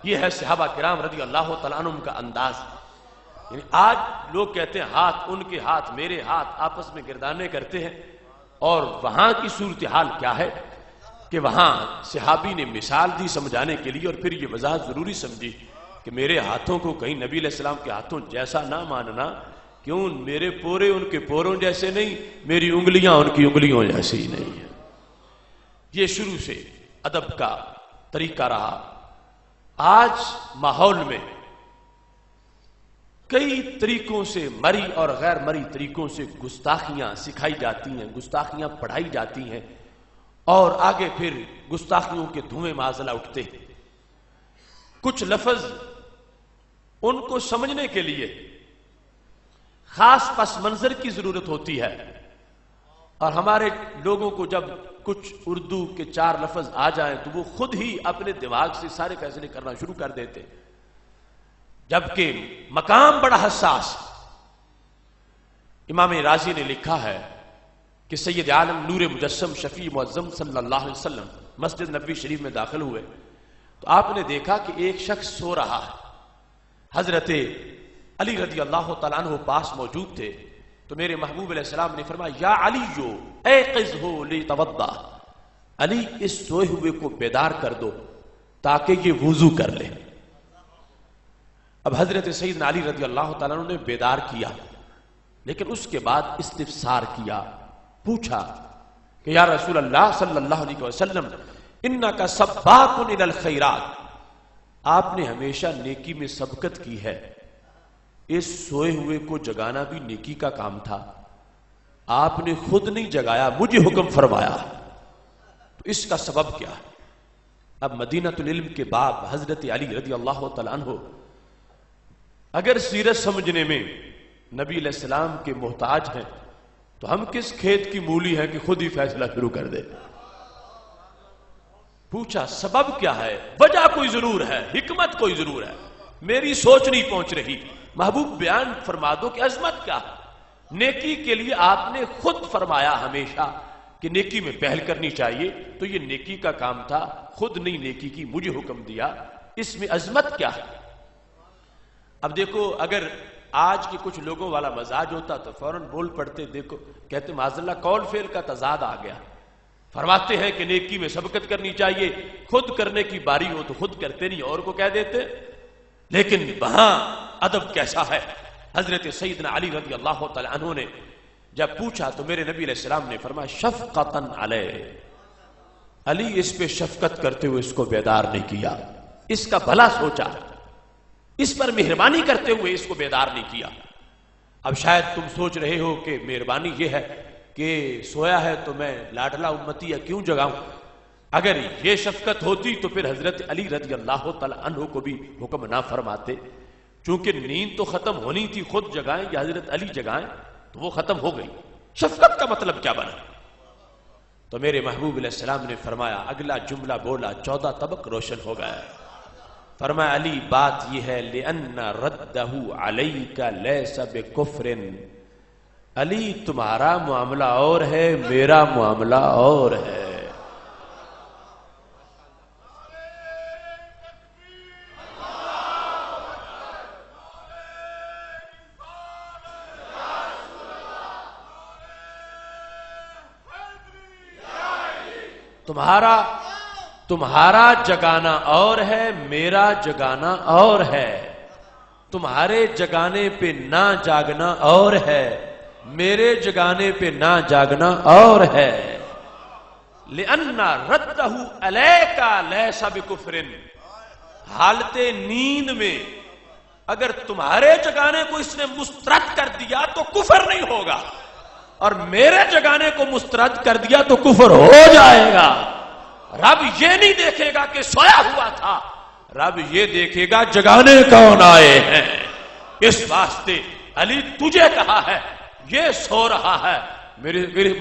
یہ ہے صحابہ کرام رضی اللہ تعالیٰ عنہم کا انداز. یعنی آج لوگ کہتے ہیں ہاتھ ان کے ہاتھ میرے ہاتھ، آپس میں گردانے کرتے ہیں. اور وہاں کی صورتحال کیا ہے کہ وہاں صحابی نے مثال دی سمجھانے کے لیے، اور پھر یہ وضاحت ضروری سمجھی کہ میرے ہاتھوں کو کہیں نبی علیہ السلام کے ہاتھوں جیسا نہ ماننا. کیوں؟ میرے پورے ان کے پوروں جیسے نہیں، میری انگلیاں ان کی انگلیوں جیسی نہیں ہیں. یہ شروع سے ادب کا طریقہ رہا. آج ماحول میں کئی طریقوں سے مری اور غیر مری طریقوں سے گستاخیاں سکھائی جاتی ہیں، گستاخیاں پڑھائی جاتی ہیں، اور آگے پھر گستاخیوں کے دھوئیں معاذلہ اٹھتے ہیں. کچھ لفظ ان کو سمجھنے کے لیے خاص پس منظر کی ضرورت ہوتی ہے، اور ہمارے لوگوں کو جب کچھ اردو کے 4 لفظ آ جائیں تو وہ خود ہی اپنے دماغ سے سارے فیصلے کرنا شروع کر دیتے، جبکہ مقام بڑا حساس. امام رازی نے لکھا ہے کہ سید عالم نور مجسم شفیع معظم صلی اللہ علیہ وسلم مسجد نبوی شریف میں داخل ہوئے تو آپ نے دیکھا کہ ایک شخص سو رہا ہے. حضرت علی رضی اللہ تعالیٰ عنہ پاس موجود تھے، تو میرے محبوب علیہ السلام نے فرمایا یا علیو ایقظہ لیتوضا، علی اس سوئے ہوئے کو بیدار کر دو تاکہ یہ وضو کر لے. اب حضرت سیدنا علی رضی اللہ تعالیٰ عنہ نے بیدار کیا، لیکن اس کے بعد استفسار کیا، پوچھا کہ یا رسول اللہ صلی اللہ علیہ وسلم انکا سباق الی الخیرات، آپ نے ہمیشہ نیکی میں سبقت کی ہے، اس سوئے ہوئے کو جگانا بھی نیکی کا کام تھا، آپ نے خود نہیں جگایا، مجھے حکم فرمایا، تو اس کا سبب کیا ہے؟ اب مدینۃ العلم کے باب حضرت علی رضی اللہ تعالیٰ عنہ اگر سیرت سمجھنے میں نبی علیہ السلام کے محتاج ہیں تو ہم کس کھیت کی مولی ہیں کہ خود ہی فیصلہ شروع کر دے. پوچھا سبب کیا ہے؟ وجہ کوئی ضرور ہے، حکمت کوئی ضرور ہے، میری سوچ نہیں پہنچ رہی. محبوب بیان فرما دو کہ عظمت کیا ہے. نیکی کے لیے آپ نے خود فرمایا ہمیشہ کہ نیکی میں پہل کرنی چاہیے، تو یہ نیکی کا کام تھا، خود نہیں نیکی کی، مجھے حکم دیا، اس میں عظمت کیا ہے؟ اب دیکھو اگر آج کے کچھ لوگوں والا مزاج ہوتا تو فوراً بول پڑتے، دیکھو کہتے معاذ اللہ قول فعل کا تضاد آ گیا. فرماتے ہیں کہ نیکی میں سبقت کرنی چاہیے، خود کرنے کی باری ہو تو خود کرتے نہیں، اور کو کہہ دیتے. لیکن وہاں ادب کیسا ہے. حضرت سیدنا علی رضی اللہ تعالی عنہ نے جب پوچھا تو میرے نبی علیہ السلام نے فرمایا شفقتاً علیہ، علی اس پہ شفقت کرتے ہوئے اس کو بیدار نہیں کیا، اس کا بھلا سوچا، اس پر مہربانی کرتے ہوئے اس کو بیدار نہیں کیا. اب شاید تم سوچ رہے ہو کہ مہربانی یہ ہے کہ سویا ہے تو میں لاڈلا امتی یا کیوں جگاؤں. اگر یہ شفقت ہوتی تو پھر حضرت علی رضی اللہ تعالی عنہ کو بھی حکم نہ فرماتے، چونکہ نیند تو ختم ہونی تھی، خود جگائیں یا حضرت علی جگائیں، تو وہ ختم ہو گئی. شفقت کا مطلب کیا بنا؟ تو میرے محبوب علیہ السلام نے فرمایا، اگلا جملہ بولا 14 طبق روشن ہو گیا. فرمایا علی بات یہ ہے لِأَنَّ رَدَّهُ عَلَيْكَ لَيْسَ بِكُفْرٍ، علی تمہارا معاملہ اور ہے، میرا معاملہ اور ہے. تمہارا جگانا اور ہے، میرا جگانا اور ہے. تمہارے جگانے پہ نہ جاگنا اور ہے، میرے جگانے پہ نہ جاگنا اور ہے. لِأَنَّ رَدَّهُ عَلَيْكَ لَيْسَ بِكُفْرٍ، حالت نیند میں اگر تمہارے جگانے کو اس نے مسترد کر دیا تو کفر نہیں ہوگا، اور میرے جگانے کو مسترد کر دیا تو کفر ہو جائے گا۔ رب یہ نہیں دیکھے گا کہ سویا ہوا تھا، رب یہ دیکھے گا جگانے کون آئے ہیں۔ اس واسطے علی تجھے کہا ہے یہ سو رہا ہے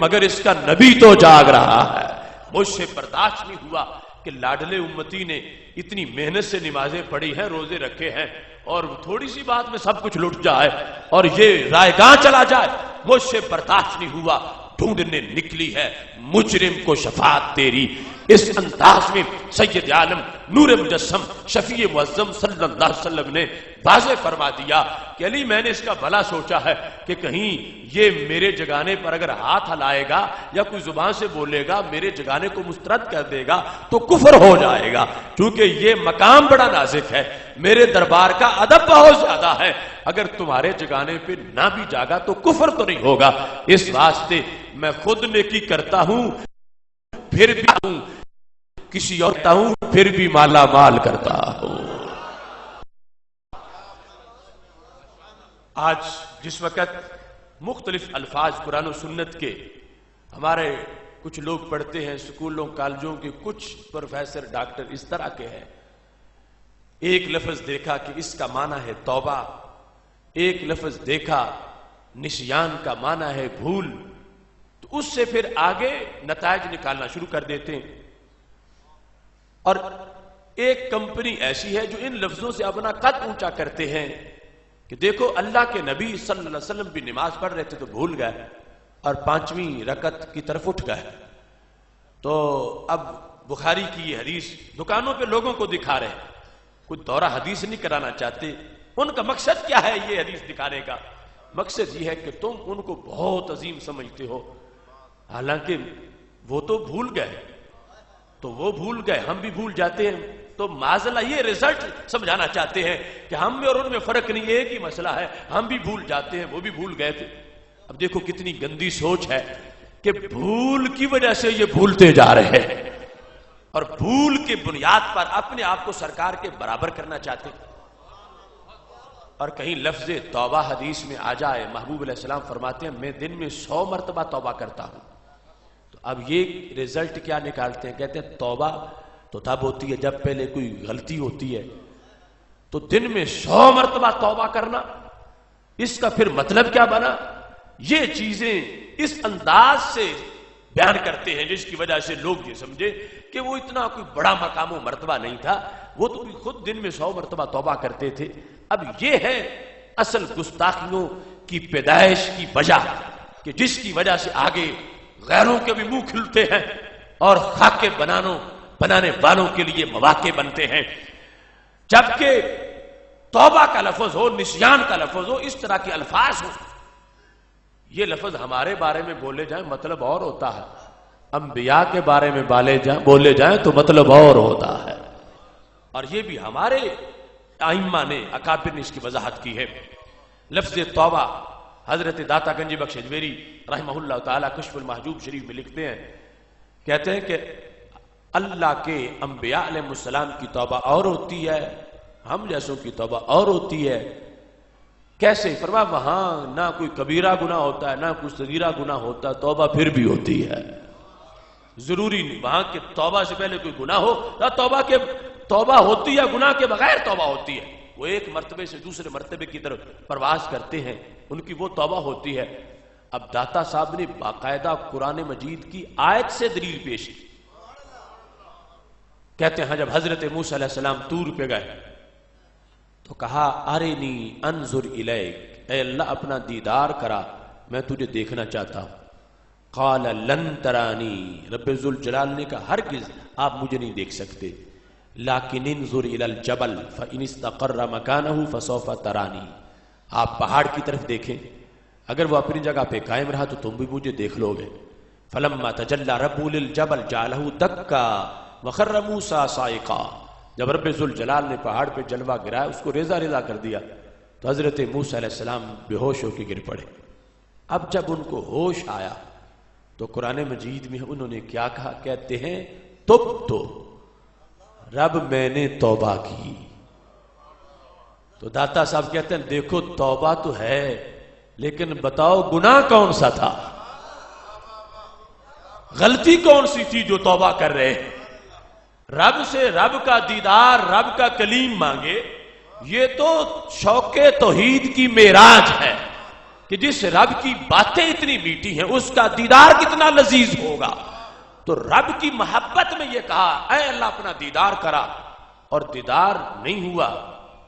مگر اس کا نبی تو جاگ رہا ہے۔ مجھ سے برداشت نہیں ہوا کہ لاڈلے امتی نے اتنی محنت سے نمازیں پڑھی ہیں، روزے رکھے ہیں، اور تھوڑی سی بات میں سب کچھ لٹ جائے اور یہ رائے گاں چلا جائے۔ مجھ سے برداشت نہیں ہوا، ڈھونڈنے نکلی ہے مجرم کو شفاعت تیری۔ اس انداز میں سید عالم نور مجسم شفیع معظم صلی اللہ علیہ وسلم نے واضح فرما دیا کہ علی میں نے اس کا بھلا سوچا ہے کہ کہیں یہ میرے جگانے پر اگر ہاتھ ہلائے گا یا کوئی زبان سے بولے گا، میرے جگانے کو مسترد کر دے گا تو کفر ہو جائے گا، کیونکہ یہ مقام بڑا نازک ہے، میرے دربار کا ادب بہت زیادہ ہے، اگر تمہارے جگانے پہ نہ بھی جاگا تو کفر تو نہیں ہوگا۔ اس واسطے میں خود نیکی کرتا ہوں پھر بھی ہوں، کسی اور کرتا ہوں پھر بھی مالا مال کرتا ہوں۔ آج جس وقت مختلف الفاظ قرآن و سنت کے ہمارے کچھ لوگ پڑھتے ہیں، سکولوں کالجوں کے کچھ پروفیسر ڈاکٹر اس طرح کے ہیں، ایک لفظ دیکھا کہ اس کا معنی ہے توبہ، ایک لفظ دیکھا نسیان کا معنی ہے بھول، تو اس سے پھر آگے نتائج نکالنا شروع کر دیتے ہیں۔ اور ایک کمپنی ایسی ہے جو ان لفظوں سے اپنا قد اونچا کرتے ہیں کہ دیکھو اللہ کے نبی صلی اللہ علیہ وسلم بھی نماز پڑھ رہے تھے تو بھول گئے اور 5ویں رکعت کی طرف اٹھ گئے، تو اب بخاری کی یہ حدیث دکانوں پہ لوگوں کو دکھا رہے ہیں، کوئی دورہ حدیث نہیں کرانا چاہتے۔ ان کا مقصد کیا ہے یہ حدیث دکھانے کا؟ مقصد یہ ہے کہ تم ان کو بہت عظیم سمجھتے ہو، حالانکہ وہ تو بھول گئے، تو وہ بھول گئے ہم بھی بھول جاتے ہیں، تو معاذ اللہ یہ رزلٹ سمجھانا چاہتے ہیں کہ ہم میں اور ان میں فرق نہیں، ایک ہی مسئلہ ہے، ہم بھی بھول جاتے ہیں وہ بھی بھول گئے تھے۔ اب دیکھو کتنی گندی سوچ ہے کہ بھول کی وجہ سے یہ بھولتے جا رہے ہیں اور بھول کے بنیاد پر اپنے آپ کو سرکار کے برابر کرنا چاہتے ہیں۔ اور کہیں لفظ توبہ حدیث میں آ جائے، محبوب علیہ السلام فرماتے ہیں میں دن میں 100 مرتبہ توبہ کرتا ہوں، تو اب یہ رزلٹ کیا نکالتے ہیں؟ کہتے ہیں توبہ تو تب ہوتی ہے جب پہلے کوئی غلطی ہوتی ہے، تو دن میں 100 مرتبہ توبہ کرنا، اس کا پھر مطلب کیا بنا؟ یہ چیزیں اس انداز سے بیان کرتے ہیں جس کی وجہ سے لوگ یہ سمجھے کہ وہ اتنا کوئی بڑا مقام و مرتبہ نہیں تھا، وہ تو خود دن میں 100 مرتبہ توبہ کرتے تھے۔ اب یہ ہے اصل گستاخیوں کی پیدائش کی وجہ کہ جس کی وجہ سے آگے غیروں کے بھی منہ کھلتے ہیں اور خاکے بنانے والوں کے لیے مواقع بنتے ہیں۔ جبکہ توبہ کا لفظ ہو، نسیان کا لفظ ہو، اس طرح کے الفاظ ہو، یہ لفظ ہمارے بارے میں بولے جائیں مطلب اور ہوتا ہے، انبیاء کے بارے میں بولے جائیں تو مطلب اور ہوتا ہے۔ اور یہ بھی ہمارے ائمہ نے اکابر نے اس کی وضاحت کی ہے۔ لفظ توبہ حضرت داتا گنج بخش اجمیری رحمہ اللہ تعالی کشف المحجوب شریف میں لکھتے ہیں، کہتے ہیں کہ اللہ کے انبیاء علیہ السلام کی توبہ اور ہوتی ہے، ہم جیسوں کی توبہ اور ہوتی ہے۔ کیسے؟ فرمایا وہاں نہ کوئی کبیرہ گناہ ہوتا ہے نہ کوئی صغیرہ گناہ ہوتا ہے، توبہ پھر بھی ہوتی ہے۔ ضروری نہیں وہاں کے توبہ سے پہلے کوئی گناہ ہو یا توبہ ہوتی ہے، گناہ کے بغیر توبہ ہوتی ہے، وہ ایک مرتبے سے دوسرے مرتبے کی طرف پرواز کرتے ہیں، ان کی وہ توبہ ہوتی ہے۔ اب داتا صاحب نے باقاعدہ قرآن مجید کی آیت سے دلیل پیش کی، کہتے ہیں جب حضرت موسیٰ علیہ السلام طور پہ گئے تو کہا ارنی انظر الیک، اے اللہ اپنا دیدار کرا، میں تجھے دیکھنا چاہتا ہوں۔ قال لن ترانی، رب ذوالجلال نے کہا ہرگز آپ مجھے نہیں دیکھ سکتے، لیکن انظر الی الجبل فإن استقر مکانہ فسوف ترانی، آپ پہاڑ کی طرف دیکھیں، اگر وہ اپنی جگہ پہ قائم رہا تو تم بھی مجھے دیکھ لو گے۔ فلما تجلی ربہ للجبل جعلہ دکا وخر موسیٰ صاعقا، جب رب ذوالجلال نے پہاڑ پہ جلوہ گرایا، اس کو ریزہ ریزہ کر دیا، تو حضرت موسیٰ علیہ السلام بے ہوش ہو کے گر پڑے۔ اب جب ان کو ہوش آیا تو قرآن مجید میں انہوں نے کیا کہا؟ کہتے ہیں تب تو رب میں نے توبہ کی. تو داتا صاحب کہتے ہیں دیکھو توبہ تو ہے لیکن بتاؤ گناہ کون سا تھا، غلطی کون سی تھی جو توبہ کر رہے ہیں؟ رب سے رب کا دیدار، رب کا کلیم مانگے، یہ تو شوق توحید کی معراج ہے کہ جس رب کی باتیں اتنی میٹھی ہیں اس کا دیدار کتنا لذیذ ہوگا. تو رب کی محبت میں یہ کہا اے اللہ اپنا دیدار کرا، اور دیدار نہیں ہوا،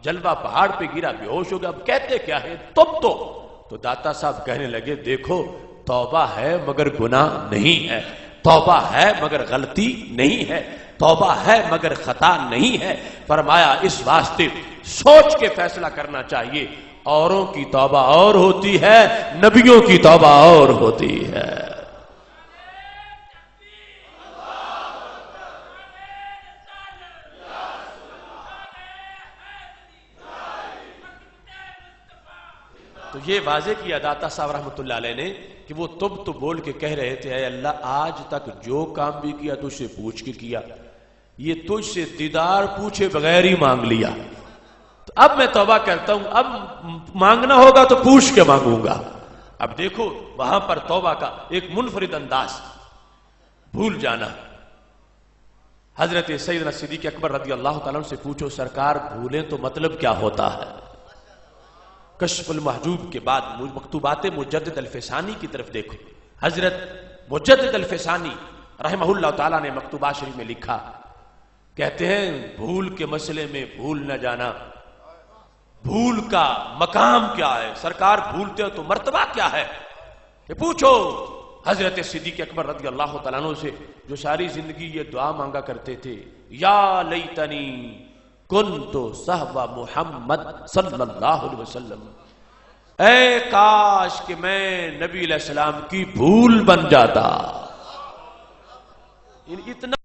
جلوہ پہاڑ پہ گرا، بے ہوش ہو گیا. اب کہتے کیا ہے؟ تب تو داتا صاحب کہنے لگے دیکھو توبہ ہے مگر گناہ نہیں ہے، توبہ ہے مگر غلطی نہیں ہے، توبہ ہے مگر خطا نہیں ہے. فرمایا اس واسطے سوچ کے فیصلہ کرنا چاہیے، اوروں کی توبہ اور ہوتی ہے، نبیوں کی توبہ اور ہوتی ہے. تو یہ واضح کیا داتا صاحب رحمۃ اللہ علیہ نے کہ وہ تب تو بول کے کہہ رہے تھے اے اللہ آج تک جو کام بھی کیا تجھ سے پوچھ کے کیا، یہ تجھ سے دیدار پوچھے بغیر ہی مانگ لیا، تو اب میں توبہ کرتا ہوں، اب مانگنا ہوگا تو پوچھ کے مانگوں گا. اب دیکھو وہاں پر توبہ کا ایک منفرد انداز، بھول جانا. حضرت سیدنا صدیق اکبر رضی اللہ تعالیٰ عنہ سے پوچھو سرکار بھولیں تو مطلب کیا ہوتا ہے؟ کشف المحجوب کے بعد مکتوبات مجدد الفسانی کی طرف دیکھو. حضرت مجدد الفسانی رحمہ اللہ تعالیٰ نے مکتوبات شریف میں لکھا، کہتے ہیں بھول کے مسئلے میں بھول نہ جانا، بھول کا مقام کیا ہے، سرکار بھولتے ہو تو مرتبہ کیا ہے، کہ پوچھو حضرت صدیق اکبر رضی اللہ تعالیٰ عنہ سے جو ساری زندگی یہ دعا مانگا کرتے تھے، یا لیتنی کنت صحب محمد صلی اللہ علیہ وسلم، اے کاش کہ میں نبی علیہ السلام کی بھول بن جاتا. اتنا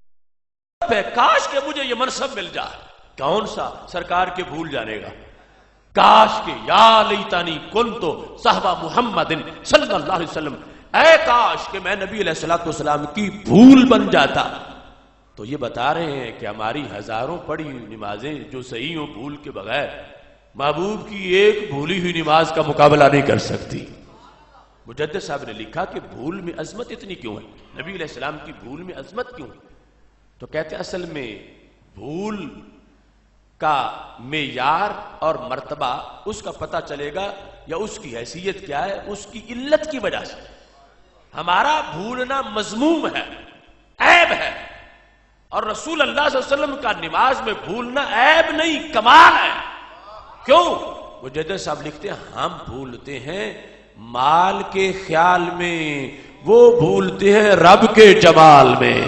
کاش کہ مجھے یہ منصب مل جائے. کون سا؟ سرکار کے بھول جانے کا. کاش کہ یا لیتنی کنت صحب محمد صلی اللہ علیہ وسلم، اے کاش کہ میں نبی علیہ السلام کی بھول بن جاتا. تو یہ بتا رہے ہیں کہ ہماری ہزاروں پڑھی نمازیں جو صحیح ہوں بھول کے بغیر، محبوب کی ایک بھولی ہوئی نماز کا مقابلہ نہیں کر سکتی. مجدد صاحب نے لکھا کہ بھول میں عظمت اتنی کیوں ہے، نبی علیہ السلام کی بھول میں عظمت کیوں ہے؟ تو کہتے ہیں اصل میں بھول کا معیار اور مرتبہ اس کا پتہ چلے گا یا اس کی حیثیت کیا ہے اس کی علت کی وجہ سے. ہمارا بھولنا مذموم ہے، عیب ہے، اور رسول اللہ صلی اللہ علیہ وسلم کا نماز میں بھولنا عیب نہیں کمال ہے. کیوں؟ مجدد صاحب لکھتے ہیں ہم بھولتے ہیں مال کے خیال میں، وہ بھولتے ہیں رب کے جمال میں.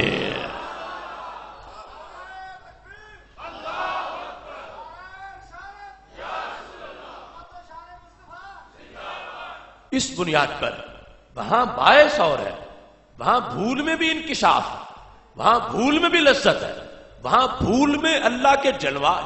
اس بنیاد پر وہاں باعث اور ہے، وہاں بھول میں بھی انکشاف، وہاں بھول میں بھی لذت ہے، وہاں بھول میں اللہ کے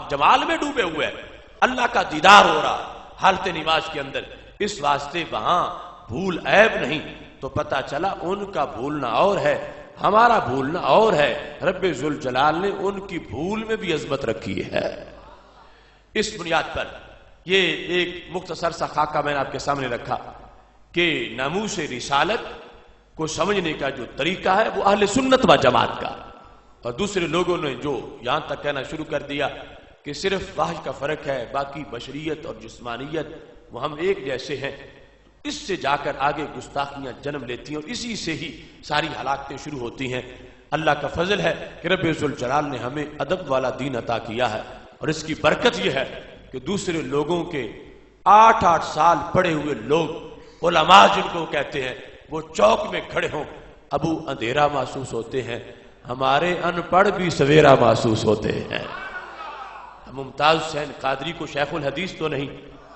جمال میں ڈوبے ہوئے ہیں، اللہ کا دیدار ہو رہا حالت نماز کے اندر. اس واسطے وہاں بھول عیب نہیں. تو پتہ چلا ان کا بھولنا اور ہے، ہمارا بھولنا اور ہے. رب ذوالجلال نے ان کی بھول میں بھی عظمت رکھی ہے. اس بنیاد پر یہ ایک مختصر سا خاکہ میں نے آپ کے سامنے رکھا کہ ناموس رسالت کو سمجھنے کا جو طریقہ ہے وہ اہل سنت و جماعت کا. اور دوسرے لوگوں نے جو یہاں تک کہنا شروع کر دیا کہ صرف فحش کا فرق ہے، باقی بشریت اور جسمانیت وہ ہم ایک جیسے ہیں، اس سے جا کر آگے گستاخیاں جنم لیتی ہیں اور اسی سے ہی ساری ہلاکتیں شروع ہوتی ہیں. اللہ کا فضل ہے کہ رب ذوالجلال نے ہمیں ادب والا دین عطا کیا ہے، اور اس کی برکت یہ ہے کہ دوسرے لوگوں کے 8 سال پڑھے ہوئے لوگ علماء جن کو کہتے ہیں وہ چوک میں کھڑے ہوں، ابو اندھیرا محسوس ہوتے ہیں، ہمارے ان پڑھ بھی سویرا محسوس ہوتے ہیں. ممتاز حسین قادری کو شیخ الحدیث تو نہیں،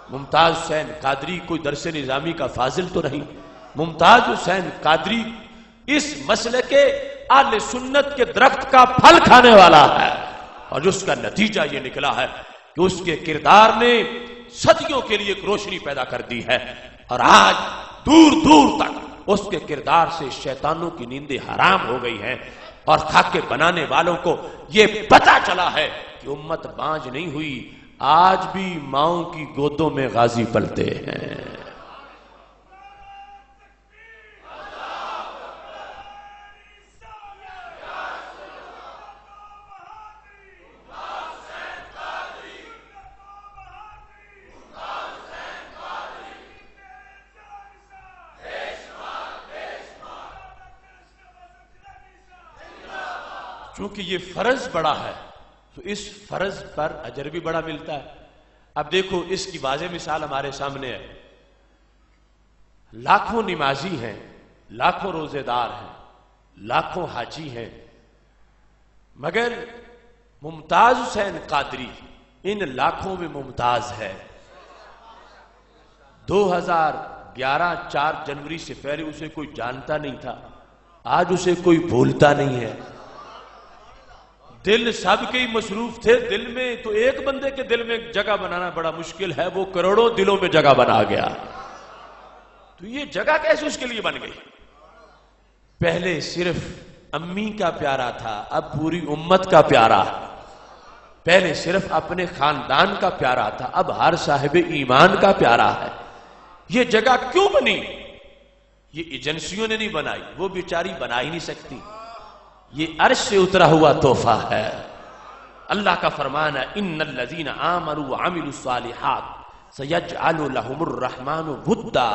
ممتاز حسین قادری کوئی درس نظامی کا فاضل تو نہیں، ممتاز حسین قادری اس مسئلے کے اہل سنت کے درخت کا پھل کھانے والا ہے، اور جس کا نتیجہ یہ نکلا ہے کہ اس کے کردار نے صدیوں کے لیے ایک روشنی پیدا کر دی ہے، اور آج دور دور تک اس کے کردار سے شیطانوں کی نیندیں حرام ہو گئی ہیں، اور خاکے بنانے والوں کو یہ پتہ چلا ہے کہ امت بانج نہیں ہوئی، آج بھی ماؤں کی گودوں میں غازی پلتے ہیں۔ چونکہ یہ فرض بڑا ہے تو اس فرض پر اجر بھی بڑا ملتا ہے۔ اب دیکھو اس کی واضح مثال ہمارے سامنے ہے، لاکھوں نمازی ہیں، لاکھوں روزے دار ہیں، لاکھوں حاجی ہیں، مگر ممتاز حسین قادری ان لاکھوں میں ممتاز ہے۔ 2011 4 جنوری سے پہلے اسے کوئی جانتا نہیں تھا، آج اسے کوئی بھولتا نہیں ہے۔ دل سب کے ہی مصروف تھے، دل میں تو ایک بندے کے دل میں جگہ بنانا بڑا مشکل ہے، وہ کروڑوں دلوں میں جگہ بنا گیا۔ تو یہ جگہ کیسے اس کے لیے بن گئی؟ پہلے صرف امی کا پیارا تھا، اب پوری امت کا پیارا ہے۔ پہلے صرف اپنے خاندان کا پیارا تھا، اب ہر صاحب ایمان کا پیارا ہے۔ یہ جگہ کیوں بنی؟ یہ ایجنسیوں نے نہیں بنائی، وہ بیچاری بنا ہی نہیں سکتی، یہ عرش سے اترا ہوا تحفہ ہے۔ اللہ کا فرمان ہے، ان الذین آمنوا وعملوا الصالحات سیجعل لهم الرحمن ودا،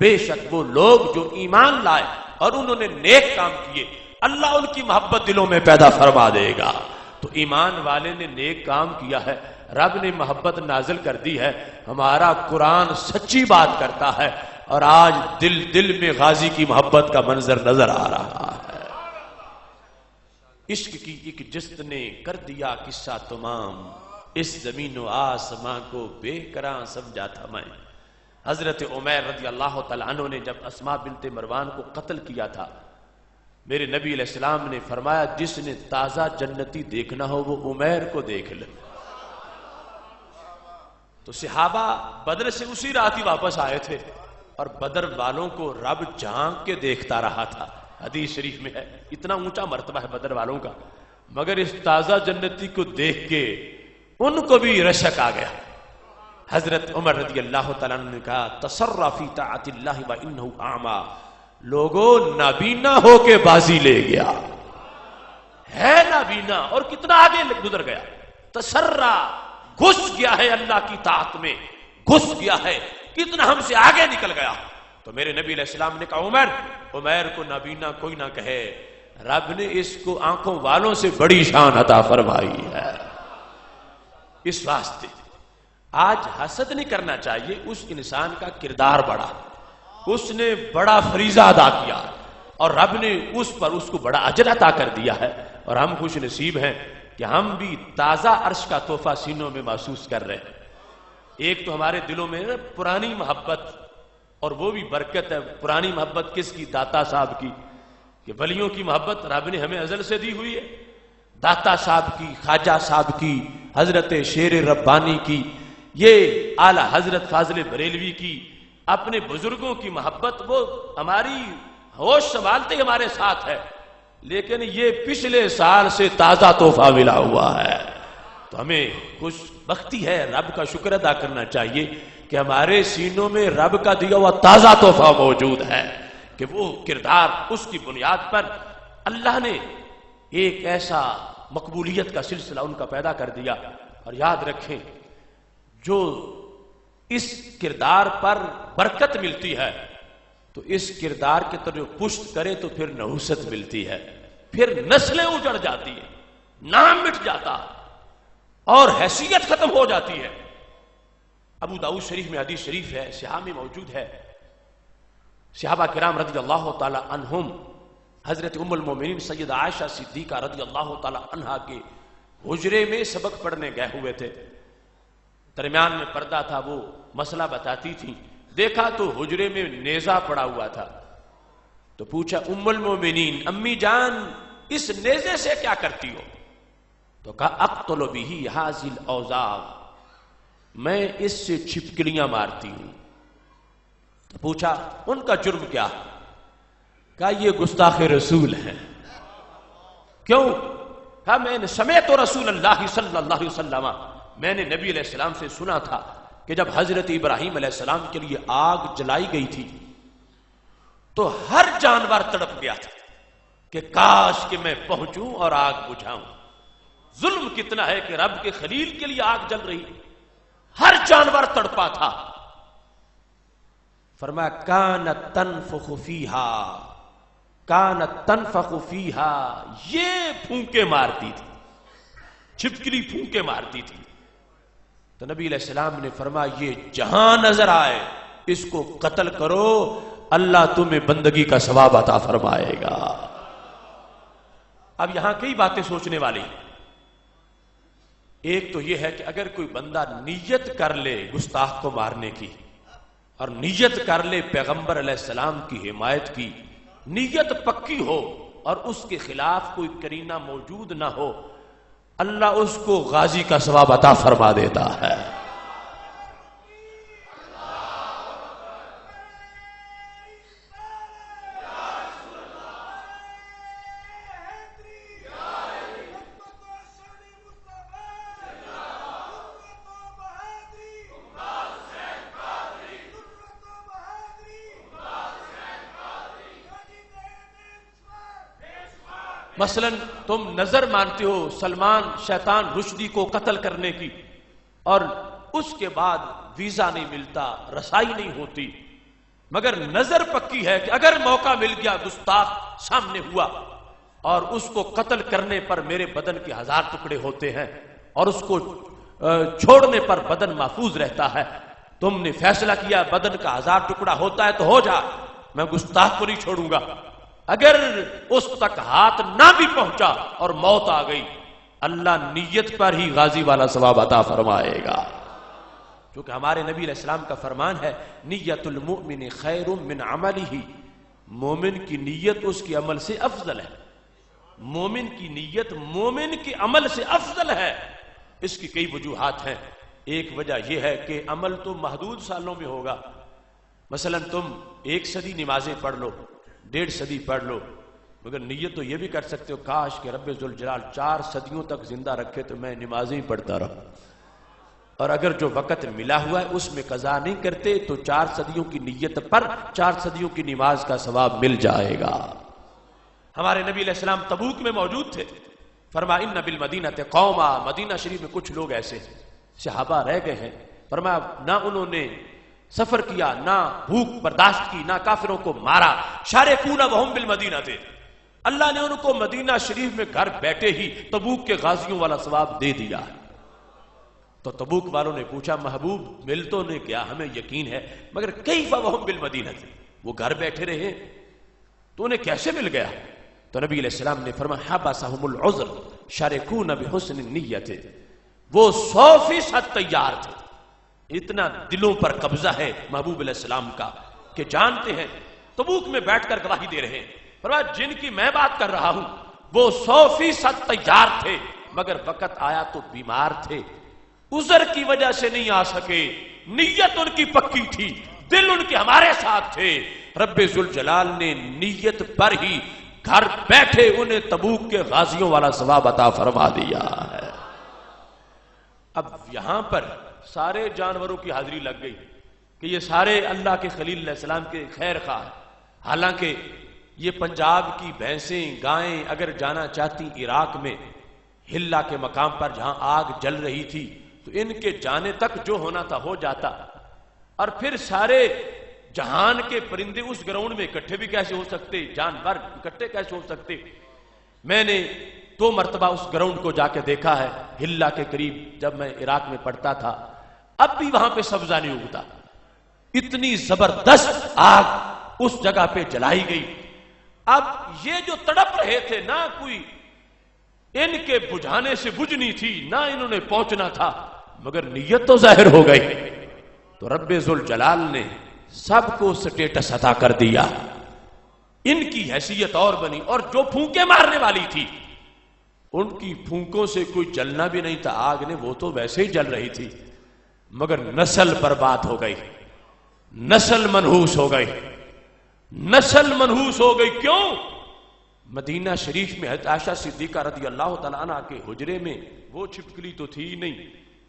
بے شک وہ لوگ جو ایمان لائے اور انہوں نے نیک کام کیے، اللہ ان کی محبت دلوں میں پیدا فرما دے گا۔ تو ایمان والے نے نیک کام کیا ہے، رب نے محبت نازل کر دی ہے، ہمارا قرآن سچی بات کرتا ہے، اور آج دل دل میں غازی کی محبت کا منظر نظر آ رہا ہے۔ عشق کی ایک جست نے کر دیا قصہ تمام، اس زمین و آسمان کو بے کراں سمجھا تھا میں۔ حضرت عمیر رضی اللہ تعالیٰ عنہ نے جب اسماء بنت مروان کو قتل کیا تھا، میرے نبی علیہ السلام نے فرمایا جس نے تازہ جنتی دیکھنا ہو وہ عمیر کو دیکھ لے۔ تو صحابہ بدر سے اسی رات ہی واپس آئے تھے، اور بدر والوں کو رب جھانک کے دیکھتا رہا تھا، حدیث شریف میں ہے، اتنا اونچا مرتبہ ہے بدر والوں کا، مگر اس تازہ جنتی کو دیکھ کے ان کو بھی رشک آ گیا۔ حضرت عمر رضی اللہ تعالیٰ عنہ نے کہا تسرع فی طاعت اللہ وانہ اعمی، لوگوں نابینا ہو کے بازی لے گیا ہے، نابینا اور کتنا آگے گزر گیا، تسرع گھس گیا ہے اللہ کی طاعت میں، گھس گیا ہے، کتنا ہم سے آگے نکل گیا۔ تو میرے نبی علیہ السلام نے کہا عمیر کو نابینا کوئی نہ کہے، رب نے اس کو آنکھوں والوں سے بڑی شان عطا فرمائی ہے۔ اس واسطے آج حسد نہیں کرنا چاہیے، اس انسان کا کردار بڑا، اس نے بڑا فریضہ ادا کیا، اور رب نے اس پر اس کو بڑا اجر عطا کر دیا ہے، اور ہم خوش نصیب ہیں کہ ہم بھی تازہ عرش کا تحفہ سینوں میں محسوس کر رہے ہیں۔ ایک تو ہمارے دلوں میں پرانی محبت، اور وہ بھی برکت ہے، پرانی محبت کس کی؟ داتا صاحب کی، کہ ولیوں کی محبت رب نے ہمیں ازل سے دی ہوئی ہے، داتا صاحب کی، خواجہ صاحب کی، حضرت شیر ربانی کی، یہ اعلی حضرت فاضل بریلوی کی، اپنے بزرگوں کی محبت، وہ ہماری ہوش سنبھالتے ہی ہمارے ساتھ ہے، لیکن یہ پچھلے سال سے تازہ تحفہ ملا ہوا ہے۔ تو ہمیں خوش بختی ہے، رب کا شکر ادا کرنا چاہیے کہ ہمارے سینوں میں رب کا دیا ہوا تازہ تحفہ موجود ہے، کہ وہ کردار، اس کی بنیاد پر اللہ نے ایک ایسا مقبولیت کا سلسلہ ان کا پیدا کر دیا۔ اور یاد رکھیں، جو اس کردار پر برکت ملتی ہے تو اس کردار کے طرف پشت کرے تو پھر نحوست ملتی ہے، پھر نسلیں اجڑ جاتی ہیں، نام مٹ جاتا اور حیثیت ختم ہو جاتی ہے۔ ابو داؤد شریف میں حدیث شریف ہے، صحاح میں موجود ہے، صحابہ کرام رضی اللہ تعالی عنہم حضرت ام المومنین سیدہ عائشہ صدیقہ رضی اللہ تعالی عنہا کے حجرے میں سبق پڑھنے گئے ہوئے تھے، درمیان میں پردہ تھا، وہ مسئلہ بتاتی تھی، دیکھا تو حجرے میں نیزہ پڑا ہوا تھا، تو پوچھا ام المومنین امی جان اس نیزے سے کیا کرتی ہو؟ تو کہا اقتل بہ ھذی الاوزاغ، میں اس سے چھپکلیاں مارتی ہوں۔ تو پوچھا ان کا جرم کیا؟ کہا یہ گستاخ رسول ہیں. کیوں؟ کہا میں نے سمعت رسول اللہ صلی اللہ علیہ وسلم، میں نے نبی علیہ السلام سے سنا تھا کہ جب حضرت ابراہیم علیہ السلام کے لیے آگ جلائی گئی تھی تو ہر جانور تڑپ گیا تھا کہ کاش کہ میں پہنچوں اور آگ بجھاؤں. ظلم کتنا ہے کہ رب کے خلیل کے لیے آگ جل رہی، ہر جانور تڑپا تھا. فرمایا کانت تنفخ فیہا، کانت تنفخ فیہا، یہ پھونکے مارتی تھی، چھپکلی پھونکے مارتی تھی. تو نبی علیہ السلام نے فرمایا یہ جہاں نظر آئے اس کو قتل کرو، اللہ تمہیں بندگی کا ثواب عطا فرمائے گا. اب یہاں کئی باتیں سوچنے والی. ایک تو یہ ہے کہ اگر کوئی بندہ نیت کر لے گستاخ کو مارنے کی اور نیت کر لے پیغمبر علیہ السلام کی حمایت کی، نیت پکی ہو اور اس کے خلاف کوئی کرینہ موجود نہ ہو، اللہ اس کو غازی کا ثواب عطا فرما دیتا ہے. مثلا تم نظر مانتے ہو سلمان شیطان رشدی کو قتل کرنے کی، اور اس کے بعد ویزا نہیں ملتا، رسائی نہیں ہوتی، مگر نظر پکی ہے کہ اگر موقع مل گیا گستاخ سامنے ہوا اور اس کو قتل کرنے پر میرے بدن کے 1000 ٹکڑے ہوتے ہیں اور اس کو چھوڑنے پر بدن محفوظ رہتا ہے. تم نے فیصلہ کیا بدن کا 1000 ٹکڑا ہوتا ہے تو ہو جا، میں گستاخ کو نہیں چھوڑوں گا. اگر اس تک ہاتھ نہ بھی پہنچا اور موت آ گئی، اللہ نیت پر ہی غازی والا ثواب عطا فرمائے گا. کیونکہ ہمارے نبی علیہ السلام کا فرمان ہے نیت المؤمن خیر من عملہ، مومن کی نیت اس کے عمل سے افضل ہے. مومن کی نیت مومن کے عمل سے افضل ہے. اس کی کئی وجوہات ہیں. ایک وجہ یہ ہے کہ عمل تو محدود سالوں میں ہوگا. مثلا تم 1 صدی نمازیں پڑھ لو، 1.5 صدی پڑھ لو، مگر نیت تو یہ بھی کر سکتے ہو کاش کہ رب ذوالجلال 4 صدیوں تک زندہ رکھے تو میں نمازیں ہی پڑھتا رہا. اور اگر جو وقت ملا ہوا ہے اس میں قضا نہیں کرتے تو 4 صدیوں کی نیت پر 4 صدیوں کی نماز کا ثواب مل جائے گا. ہمارے نبی علیہ السلام تبوک میں موجود تھے. فرمایا ان بالمدینہ قوما، مدینہ شریف میں کچھ لوگ ایسے صحابہ رہ گئے ہیں. فرمایا نہ انہوں نے سفر کیا، نہ بھوک برداشت کی، نہ کافروں کو مارا. شارکون وہم بالمدینہ تھے، اللہ نے ان کو مدینہ شریف میں گھر بیٹھے ہی تبوک کے غازیوں والا ثواب دے دیا. تو تبوک والوں نے پوچھا محبوب مل تو نے کیا، ہمیں یقین ہے، مگر کیف وہم بالمدینہ تھے، وہ گھر بیٹھے رہے تو انہیں کیسے مل گیا؟ تو نبی علیہ السلام نے فرمایا حبسہم العذر شارکون بحسن النیت، وہ 100% تیار تھے. اتنا دلوں پر قبضہ ہے محبوب علیہ السلام کا کہ جانتے ہیں تبوک میں بیٹھ کر گواہی دے رہے ہیں. فرمایا جن کی میں بات کر رہا ہوں وہ 100% تیار تھے، مگر وقت آیا تو بیمار تھے، عذر کی وجہ سے نہیں آ سکے. نیت ان کی پکی تھی، دل ان کے ہمارے ساتھ تھے. رب ذوالجلال نے نیت پر ہی گھر بیٹھے انہیں تبوک کے غازیوں والا ثواب عطا فرما دیا ہے. اب یہاں پر سارے جانوروں کی حاضری لگ گئی کہ یہ سارے اللہ کے خلیل علیہ السلام کے خیر خواہ ہیں. حالانکہ یہ پنجاب کی بھینسیں گائیں اگر جانا چاہتی عراق میں ہلا کے مقام پر جہاں آگ جل رہی تھی تو ان کے جانے تک جو ہونا تھا ہو جاتا. اور پھر سارے جہان کے پرندے اس گراؤنڈ میں اکٹھے بھی کیسے ہو سکتے، جانور اکٹھے کیسے ہو سکتے. میں نے 2 مرتبہ اس گراؤنڈ کو جا کے دیکھا ہے ہلا کے قریب، جب میں عراق میں پڑھتا تھا. اب بھی وہاں پہ سبزہ نہیں اگتا، اتنی زبردست آگ اس جگہ پہ جلائی گئی. اب یہ جو تڑپ رہے تھے نہ کوئی ان کے بجھانے سے بجھنی تھی، نہ انہوں نے پہنچنا تھا، مگر نیت تو ظاہر ہو گئی. تو رب ذوالجلال نے سب کو سٹیٹس عطا کر دیا. ان کی حیثیت اور بنی، اور جو پھونکے مارنے والی تھی ان کی پھونکوں سے کوئی جلنا بھی نہیں تھا آگ نے، وہ تو ویسے ہی جل رہی تھی، مگر نسل برباد ہو گئی، نسل منحوس ہو گئی. نسل منحوس ہو گئی. کیوں؟ مدینہ شریف میں حضرت عائشہ صدیقہ رضی اللہ تعالیٰ عنہ کے حجرے میں وہ چھپکلی تو تھی نہیں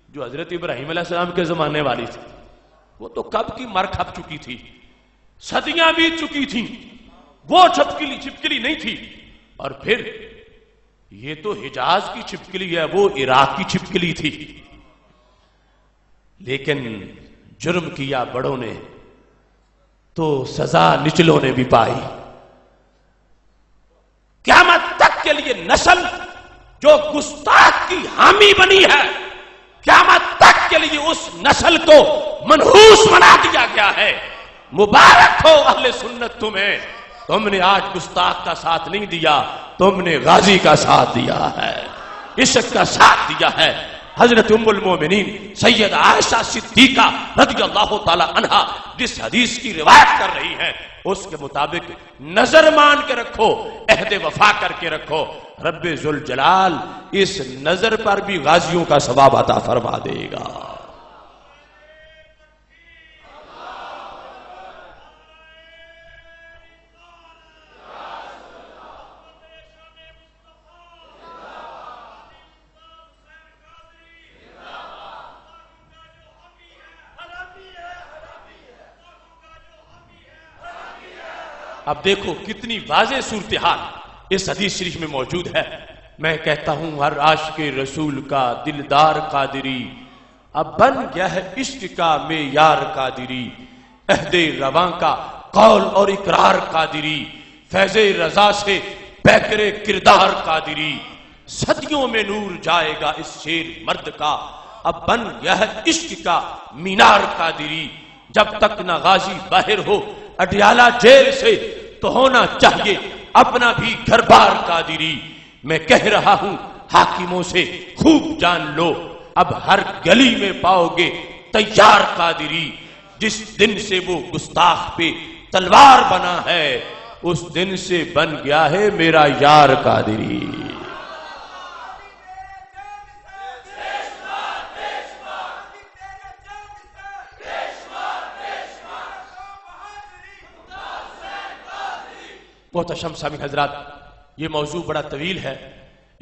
جو حضرت ابراہیم علیہ السلام کے زمانے والی تھی. وہ تو کب کی مر کھپ چکی تھی، صدیاں بیت چکی تھیں. وہ چھپکلی نہیں تھی. اور پھر یہ تو حجاز کی چھپکلی ہے، وہ عراق کی چھپکلی تھی. لیکن جرم کیا بڑوں نے تو سزا نچلوں نے بھی پائی. قیامت تک کے لیے نسل جو گستاخ کی حامی بنی ہے، قیامت تک کے لیے اس نسل کو منحوس بنا دیا گیا ہے. مبارک ہو اہل سنت تمہیں، تم نے آج گستاخ کا ساتھ نہیں دیا، تم نے غازی کا ساتھ دیا ہے، عشق کا ساتھ دیا ہے. حضرت ام المومنین سید عائشہ صدیقہ رضی اللہ تعالی عنہا جس حدیث کی روایت کر رہی ہیں اس کے مطابق نظر مان کے رکھو، عہد وفا کر کے رکھو، رب ذوالجلال اس نظر پر بھی غازیوں کا ثواب عطا فرما دے گا. اب دیکھو کتنی واضح صورتحال اس حدیث شریف میں موجود ہے. میں کہتا ہوں ہر عاشق رسول کا دلدار قادری اب بن گیا ہے عشق کا معیار قادری. عہد رواں کا قول اور اقرار قادری، فیض رضا سے پیکر کردار قادری. صدیوں میں نور جائے گا اس شیر مرد کا، اب بن گیا ہے عشق کا مینار قادری. جب تک نہ غازی باہر ہو اڈیالہ جیل سے تو ہونا چاہیے اپنا بھی گھر بار قادری. میں کہہ رہا ہوں حاکموں سے خوب جان لو، اب ہر گلی میں پاؤ گے تیار قادری. جس دن سے وہ گستاخ پہ تلوار بنا ہے اس دن سے بن گیا ہے میرا یار قادری. محتشم سامعین حضرات، یہ موضوع بڑا طویل ہے.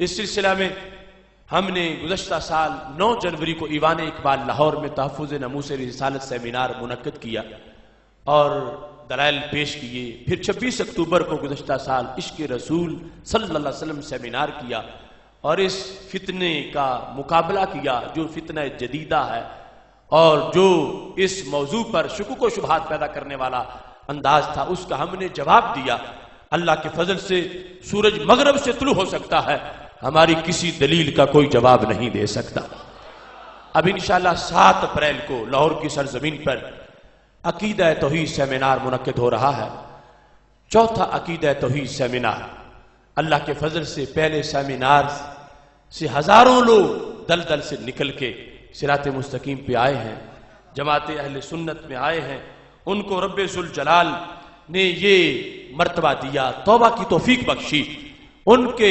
اس سلسلہ میں ہم نے گزشتہ سال 9 جنوری کو ایوان اقبال لاہور میں تحفظ ناموس رسالت سیمینار منعقد کیا اور دلائل پیش کیے. پھر 26 اکتوبر کو گزشتہ سال عشق رسول صلی اللہ علیہ وسلم سیمینار کیا اور اس فتنے کا مقابلہ کیا جو فتنہ جدیدہ ہے اور جو اس موضوع پر شکوک و شبہات پیدا کرنے والا انداز تھا، اس کا ہم نے جواب دیا. اللہ کے فضل سے سورج مغرب سے طلوع ہو سکتا ہے، ہماری کسی دلیل کا کوئی جواب نہیں دے سکتا. اب انشاءاللہ 7 اپریل کو لاہور کی سرزمین پر عقیدہ توحید سیمینار منعقد ہو رہا ہے. چوتھا عقیدہ توحید سیمینار. اللہ کے فضل سے پہلے سیمینار سے ہزاروں لوگ دلدل سے نکل کے صراط مستقیم پہ آئے ہیں، جماعت اہل سنت میں آئے ہیں. ان کو رب ذوالجلال نے یہ مرتبہ دیا، توبہ کی توفیق بخشی. ان کے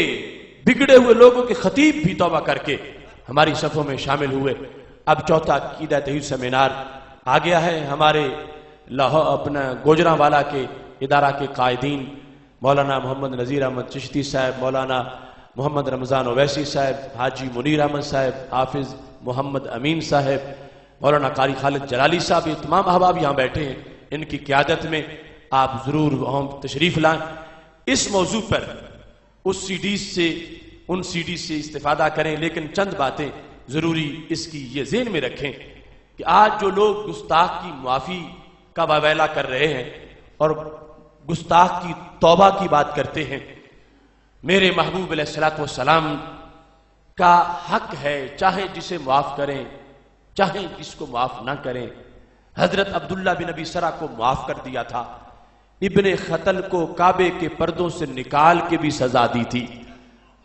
بگڑے ہوئے لوگوں کے خطیب بھی توبہ کر کے ہماری صفوں میں شامل ہوئے. اب چوتھا عقیدہ توحید سیمینار آ گیا ہے. ہمارے اپنا گوجرانوالا کے ادارہ کے قائدین مولانا محمد نذیر احمد چشتی صاحب، مولانا محمد رمضان اویسی صاحب، حاجی منیر احمد صاحب، حافظ محمد امین صاحب، مولانا قاری خالد جلالی صاحب، یہ تمام احباب یہاں بیٹھے ہیں. ان کی قیادت میں آپ ضرور ہم تشریف لائیں. اس موضوع پر اس ان سیڈیز سے استفادہ کریں، لیکن چند باتیں ضروری اس کی یہ ذہن میں رکھیں کہ آج جو لوگ گستاخ کی معافی کا واویلا کر رہے ہیں اور گستاخ کی توبہ کی بات کرتے ہیں، میرے محبوب علیہ الصلوۃ والسلام کا حق ہے چاہے جسے معاف کریں چاہے جس کو معاف نہ کریں. حضرت عبداللہ بن ابی سرا کو معاف کر دیا تھا، ابن خطل کو کعبے کے پردوں سے نکال کے بھی سزا دی تھی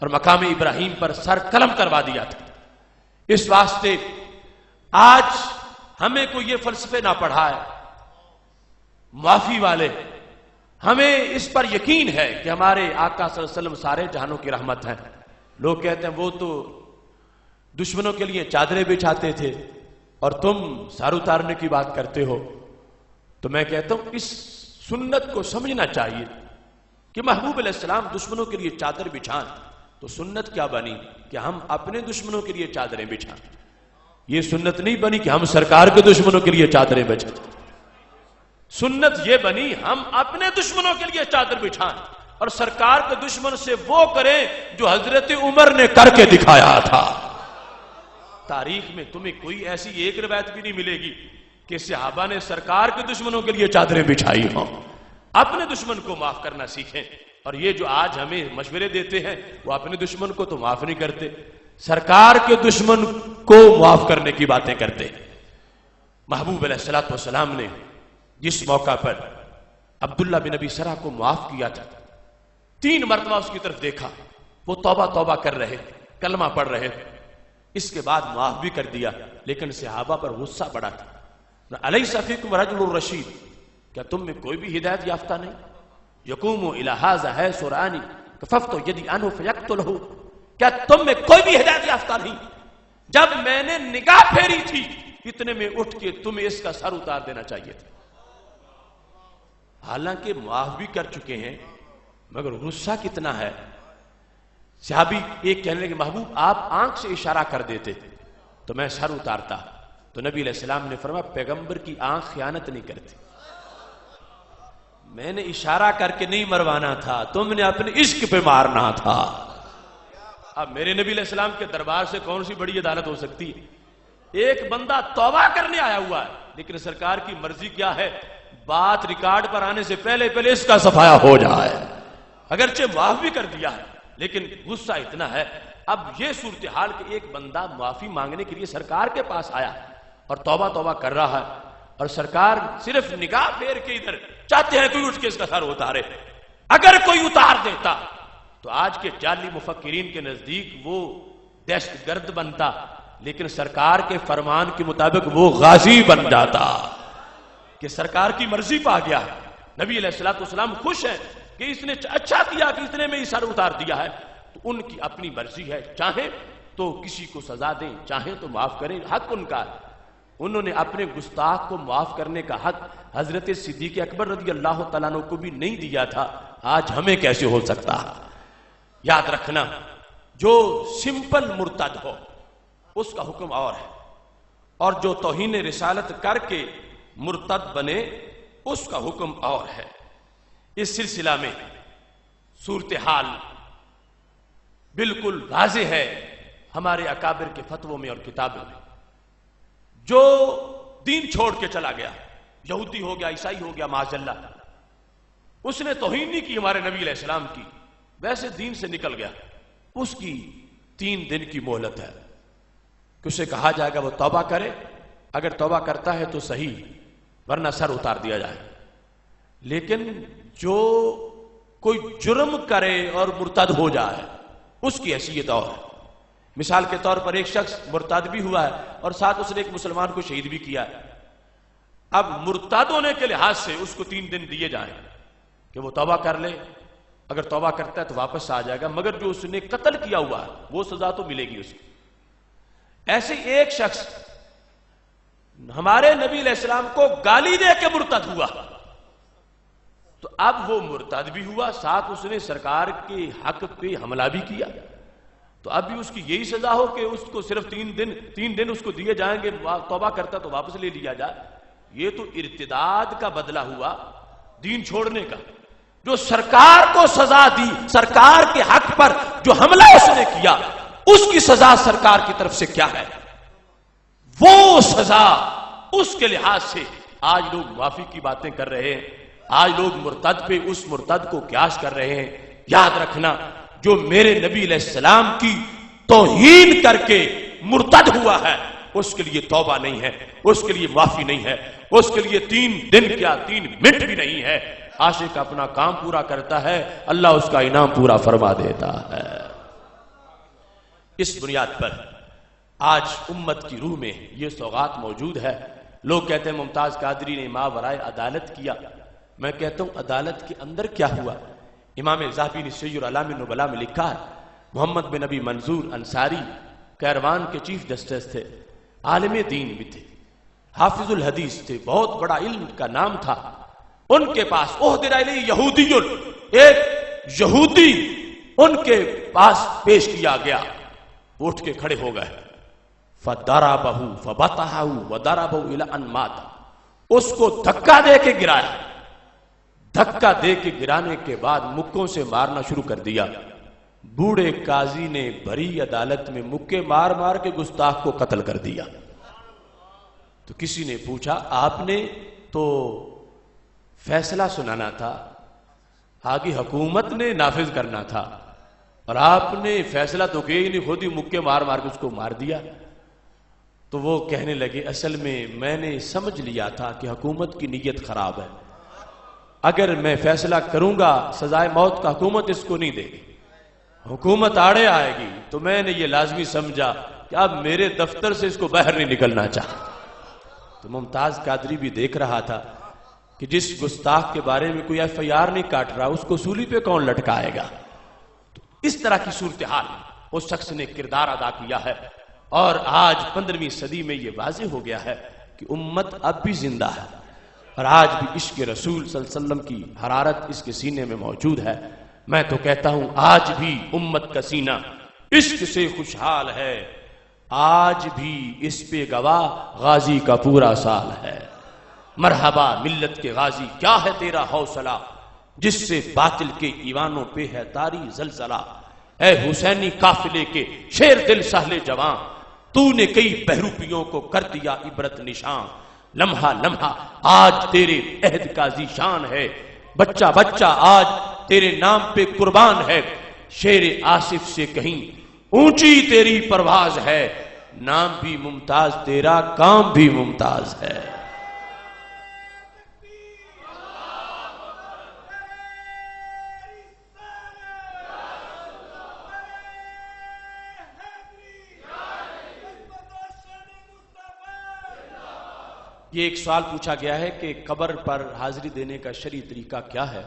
اور مقام ابراہیم پر سر قلم کروا دیا تھا. اس واسطے آج ہمیں کوئی یہ فلسفے نہ پڑھائے معافی والے. ہمیں اس پر یقین ہے کہ ہمارے آقا صلی اللہ علیہ وسلم سارے جہانوں کی رحمت ہیں. لوگ کہتے ہیں وہ تو دشمنوں کے لیے چادریں بچھاتے تھے اور تم سار اتارنے کی بات کرتے ہو. تو میں کہتا ہوں اس سنت کو سمجھنا چاہیے کہ محبوب علیہ السلام دشمنوں کے لیے چادر بچھائیں تو سنت کیا بنی کہ ہم اپنے دشمنوں کے لیے چادریں بچھائیں. یہ سنت نہیں بنی کہ ہم سرکار کے دشمنوں کے لیے چادریں بچھائیں. سنت یہ بنی ہم اپنے دشمنوں کے لیے چادر بچھائیں اور سرکار کے دشمن سے وہ کریں جو حضرت عمر نے کر کے دکھایا تھا. تاریخ میں تمہیں کوئی ایسی ایک روایت بھی نہیں ملے گی کہ صحابہ نے سرکار کے دشمنوں کے لیے چادریں بچھائی ہوں. اپنے دشمن کو معاف کرنا سیکھیں. اور یہ جو آج ہمیں مشورے دیتے ہیں وہ اپنے دشمن کو تو معاف نہیں کرتے، سرکار کے دشمن کو معاف کرنے کی باتیں کرتے. محبوب علیہ الصلوۃ والسلام نے جس موقع پر عبداللہ بن ابی سرح کو معاف کیا تھا، 3 مرتبہ اس کی طرف دیکھا، وہ توبہ توبہ کر رہے، کلمہ پڑھ رہے، اس کے بعد معاف بھی کر دیا. لیکن صحابہ پر غصہ بڑا تھا. الیس فیکم رجل رشید، کیا تم میں کوئی بھی ہدایت یافتہ نہیں؟ یقوم الی ھذا حیث رآنی کففت یدی عنہ فیقتلہ، کیا تم میں کوئی بھی ہدایت یافتہ نہیں؟ جب میں نے نگاہ پھیری تھی اتنے میں اٹھ کے تمہیں اس کا سر اتار دینا چاہیے تھا. حالانکہ معاف بھی کر چکے ہیں مگر غصہ کتنا ہے. صحابی ایک کہنے لگے محبوب آپ آنکھ سے اشارہ کر دیتے تو میں سر اتارتا. تو نبی علیہ السلام نے فرمایا پیغمبر کی آنکھ خیانت نہیں کرتی. میں نے اشارہ کر کے نہیں مروانا تھا، تم نے اپنے عشق پہ مارنا تھا. اب میرے نبی علیہ السلام کے دربار سے کون سی بڑی عدالت ہو سکتی ہے؟ ایک بندہ توبہ کرنے آیا ہوا ہے لیکن سرکار کی مرضی کیا ہے، بات ریکارڈ پر آنے سے پہلے اس کا صفایا ہو جائے. اگرچہ معاف بھی کر دیا ہے لیکن غصہ اتنا ہے. اب یہ صورتحال کہ ایک بندہ معافی مانگنے کے لیے سرکار کے پاس آیا اور توبہ کر رہا ہے اور سرکار صرف نگاہ پھیر کے ادھر چاہتے ہیں کوئی اٹھ کے اس کا سر اتارے. اگر کوئی اتار دیتا تو آج کے جعلی مفکرین کے نزدیک وہ دہشت گرد بنتا، لیکن سرکار کے فرمان کے مطابق وہ غازی بن جاتا کہ سرکار کی مرضی پا گیا. نبی علیہ الصلوۃ والسلام خوش ہیں کہ اس نے اچھا کیا کہ اس نے میری سر اتار دیا ہے. تو ان کی اپنی مرضی ہے، چاہیں تو کسی کو سزا دیں، چاہیں تو معاف کریں، حق ان کا. انہوں نے اپنے گستاخ کو معاف کرنے کا حق حضرت صدیق اکبر رضی اللہ تعالیٰ عنہ کو بھی نہیں دیا تھا، آج ہمیں کیسے ہو سکتا؟ یاد رکھنا جو سمپل مرتد ہو اس کا حکم اور ہے، اور جو توہین رسالت کر کے مرتد بنے اس کا حکم اور ہے. اس سلسلہ میں صورتحال بالکل واضح ہے ہمارے اکابر کے فتووں میں اور کتابوں میں. جو دین چھوڑ کے چلا گیا، یہودی ہو گیا، عیسائی ہو گیا، معاذ اللہ، اس نے توہین نہیں کی ہمارے نبی علیہ السلام کی، ویسے دین سے نکل گیا، اس کی 3 دن کی مہلت ہے کہ اسے کہا جائے گا وہ توبہ کرے. اگر توبہ کرتا ہے تو صحیح، ورنہ سر اتار دیا جائے. لیکن جو کوئی جرم کرے اور مرتد ہو جائے اس کی حیثیت اور ہے. مثال کے طور پر ایک شخص مرتد بھی ہوا ہے اور ساتھ اس نے ایک مسلمان کو شہید بھی کیا ہے. اب مرتد ہونے کے لحاظ سے اس کو 3 دن دیے جائیں کہ وہ توبہ کر لے. اگر توبہ کرتا ہے تو واپس آ جائے گا، مگر جو اس نے قتل کیا ہوا ہے وہ سزا تو ملے گی اس کو. ایسے ایک شخص ہمارے نبی علیہ السلام کو گالی دے کے مرتد ہوا تو اب وہ مرتد بھی ہوا، ساتھ اس نے سرکار کے حق پہ حملہ بھی کیا. تو اب بھی اس کی یہی سزا ہو کہ اس کو صرف 3 دن اس کو دیے جائیں گے، توبہ کرتا تو واپس لے لیا جائے. یہ تو ارتداد کا بدلہ ہوا، دین چھوڑنے کا. جو سرکار کو سزا دی، سرکار کے حق پر جو حملہ اس نے کیا اس کی سزا سرکار کی طرف سے کیا ہے، وہ سزا اس کے لحاظ سے آج لوگ معافی کی باتیں کر رہے ہیں، آج لوگ مرتد پہ اس مرتد کو قیاس کر رہے ہیں. یاد رکھنا جو میرے نبی علیہ السلام کی توہین کر کے مرتد ہوا ہے اس کے لیے توبہ نہیں ہے، اس کے لیے معافی نہیں ہے، اس کے لیے 3 دن کیا 3 منٹ بھی نہیں ہے. عاشق اپنا کام پورا کرتا ہے، اللہ اس کا انعام پورا فرما دیتا ہے. اس بنیاد پر آج امت کی روح میں یہ سوغات موجود ہے. لوگ کہتے ہیں ممتاز قادری نے ماورائے عدالت کیا. میں کہتا ہوں عدالت کے اندر کیا ہوا. امام ذہبی نے سیر اعلام النبلاء میں لکھا ہے محمد بن ابی منظور انصاری کیروان کے چیف جسٹس تھے، عالم دین بھی تھے، حافظ الحدیث تھے، بہت بڑا علم کا نام تھا. ان کے پاس احضر الیہ یہودی، ایک یہودی ان کے پاس پیش کیا گیا، اٹھ کے کھڑے ہو گئے، فضربہ فبطحہ وضربہ الی ان مات، اس کو دھکا دے کے گرایا، دھکا دے کے گرانے کے بعد مکوں سے مارنا شروع کر دیا۔ بوڑھے قاضی نے بھری عدالت میں مکے مار مار کے گستاخ کو قتل کر دیا۔ تو کسی نے پوچھا آپ نے تو فیصلہ سنانا تھا، آگے حکومت نے نافذ کرنا تھا، اور آپ نے فیصلہ تو کیا ہی نہیں، خود ہی مکے مار مار کے اس کو مار دیا۔ تو وہ کہنے لگے اصل میں نے سمجھ لیا تھا کہ حکومت کی نیت خراب ہے، اگر میں فیصلہ کروں گا سزائے موت کا حکومت اس کو نہیں دے گی، حکومت آڑے آئے گی، تو میں نے یہ لازمی سمجھا کہ اب میرے دفتر سے اس کو باہر نہیں نکلنا چاہتا۔ تو ممتاز قادری بھی دیکھ رہا تھا کہ جس گستاخ کے بارے میں کوئی ایف آئی آر نہیں کاٹ رہا، اس کو سولی پہ کون لٹکائے گا۔ تو اس طرح کی صورتحال اس شخص نے کردار ادا کیا ہے، اور آج 15ویں صدی میں یہ واضح ہو گیا ہے کہ امت اب بھی زندہ ہے، اور آج بھی عشق رسول صلی اللہ علیہ وسلم کی حرارت اس کے سینے میں موجود ہے۔ میں تو کہتا ہوں آج بھی امت کا سینہ عشق سے خوشحال ہے، آج بھی اس پہ گواہ غازی کا پورا سال ہے۔ مرحبا ملت کے غازی، کیا ہے تیرا حوصلہ، جس سے باطل کے ایوانوں پہ ہے طاری زلزلہ۔ اے حسینی قافلے کے شیر دل سہلے جوان، تو نے کئی بہروپیوں کو کر دیا عبرت نشان۔ لمحہ لمحہ آج تیرے عہد کا ذیشان ہے، بچہ بچہ آج تیرے نام پہ قربان ہے۔ شیر آصف سے کہیں اونچی تیری پرواز ہے، نام بھی ممتاز تیرا، کام بھی ممتاز ہے۔ یہ ایک سوال پوچھا گیا ہے کہ قبر پر حاضری دینے کا شرعی طریقہ کیا ہے؟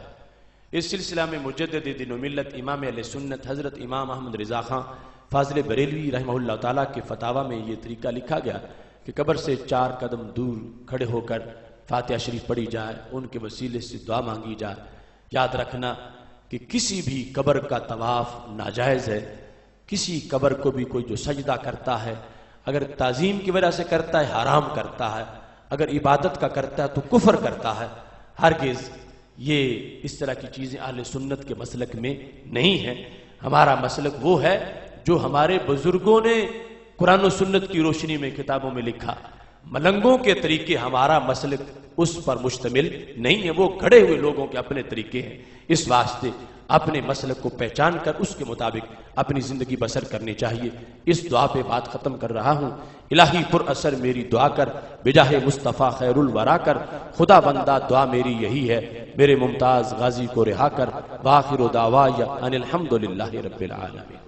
اس سلسلہ میں مجدد دین و ملت امام اہل سنت حضرت امام احمد رضا خان فاضل بریلوی رحمہ اللہ تعالیٰ کے فتاوی میں یہ طریقہ لکھا گیا کہ قبر سے 4 قدم دور کھڑے ہو کر فاتحہ شریف پڑھی جائے، ان کے وسیلے سے دعا مانگی جائے۔ یاد رکھنا کہ کسی بھی قبر کا طواف ناجائز ہے، کسی قبر کو بھی کوئی جو سجدہ کرتا ہے، اگر تعظیم کی وجہ سے کرتا ہے حرام کرتا ہے، اگر عبادت کا کرتا ہے تو کفر کرتا ہے۔ ہرگز یہ اس طرح کی چیزیں اہل سنت کے مسلک میں نہیں ہیں۔ ہمارا مسلک وہ ہے جو ہمارے بزرگوں نے قرآن و سنت کی روشنی میں کتابوں میں لکھا۔ ملنگوں کے طریقے ہمارا مسلک اس پر مشتمل نہیں ہے، وہ کھڑے ہوئے لوگوں کے اپنے طریقے ہیں۔ اس واسطے اپنے مسلک کو پہچان کر اس کے مطابق اپنی زندگی بسر کرنی چاہیے۔ اس دعا پہ بات ختم کر رہا ہوں۔ الہی پر اثر میری دعا کر، بجاہ مصطفیٰ خیر الورا کر، خدا بندہ دعا میری یہی ہے، میرے ممتاز غازی کو رہا کر۔ وآخر دعوایا ان الحمدللہ رب العالمین۔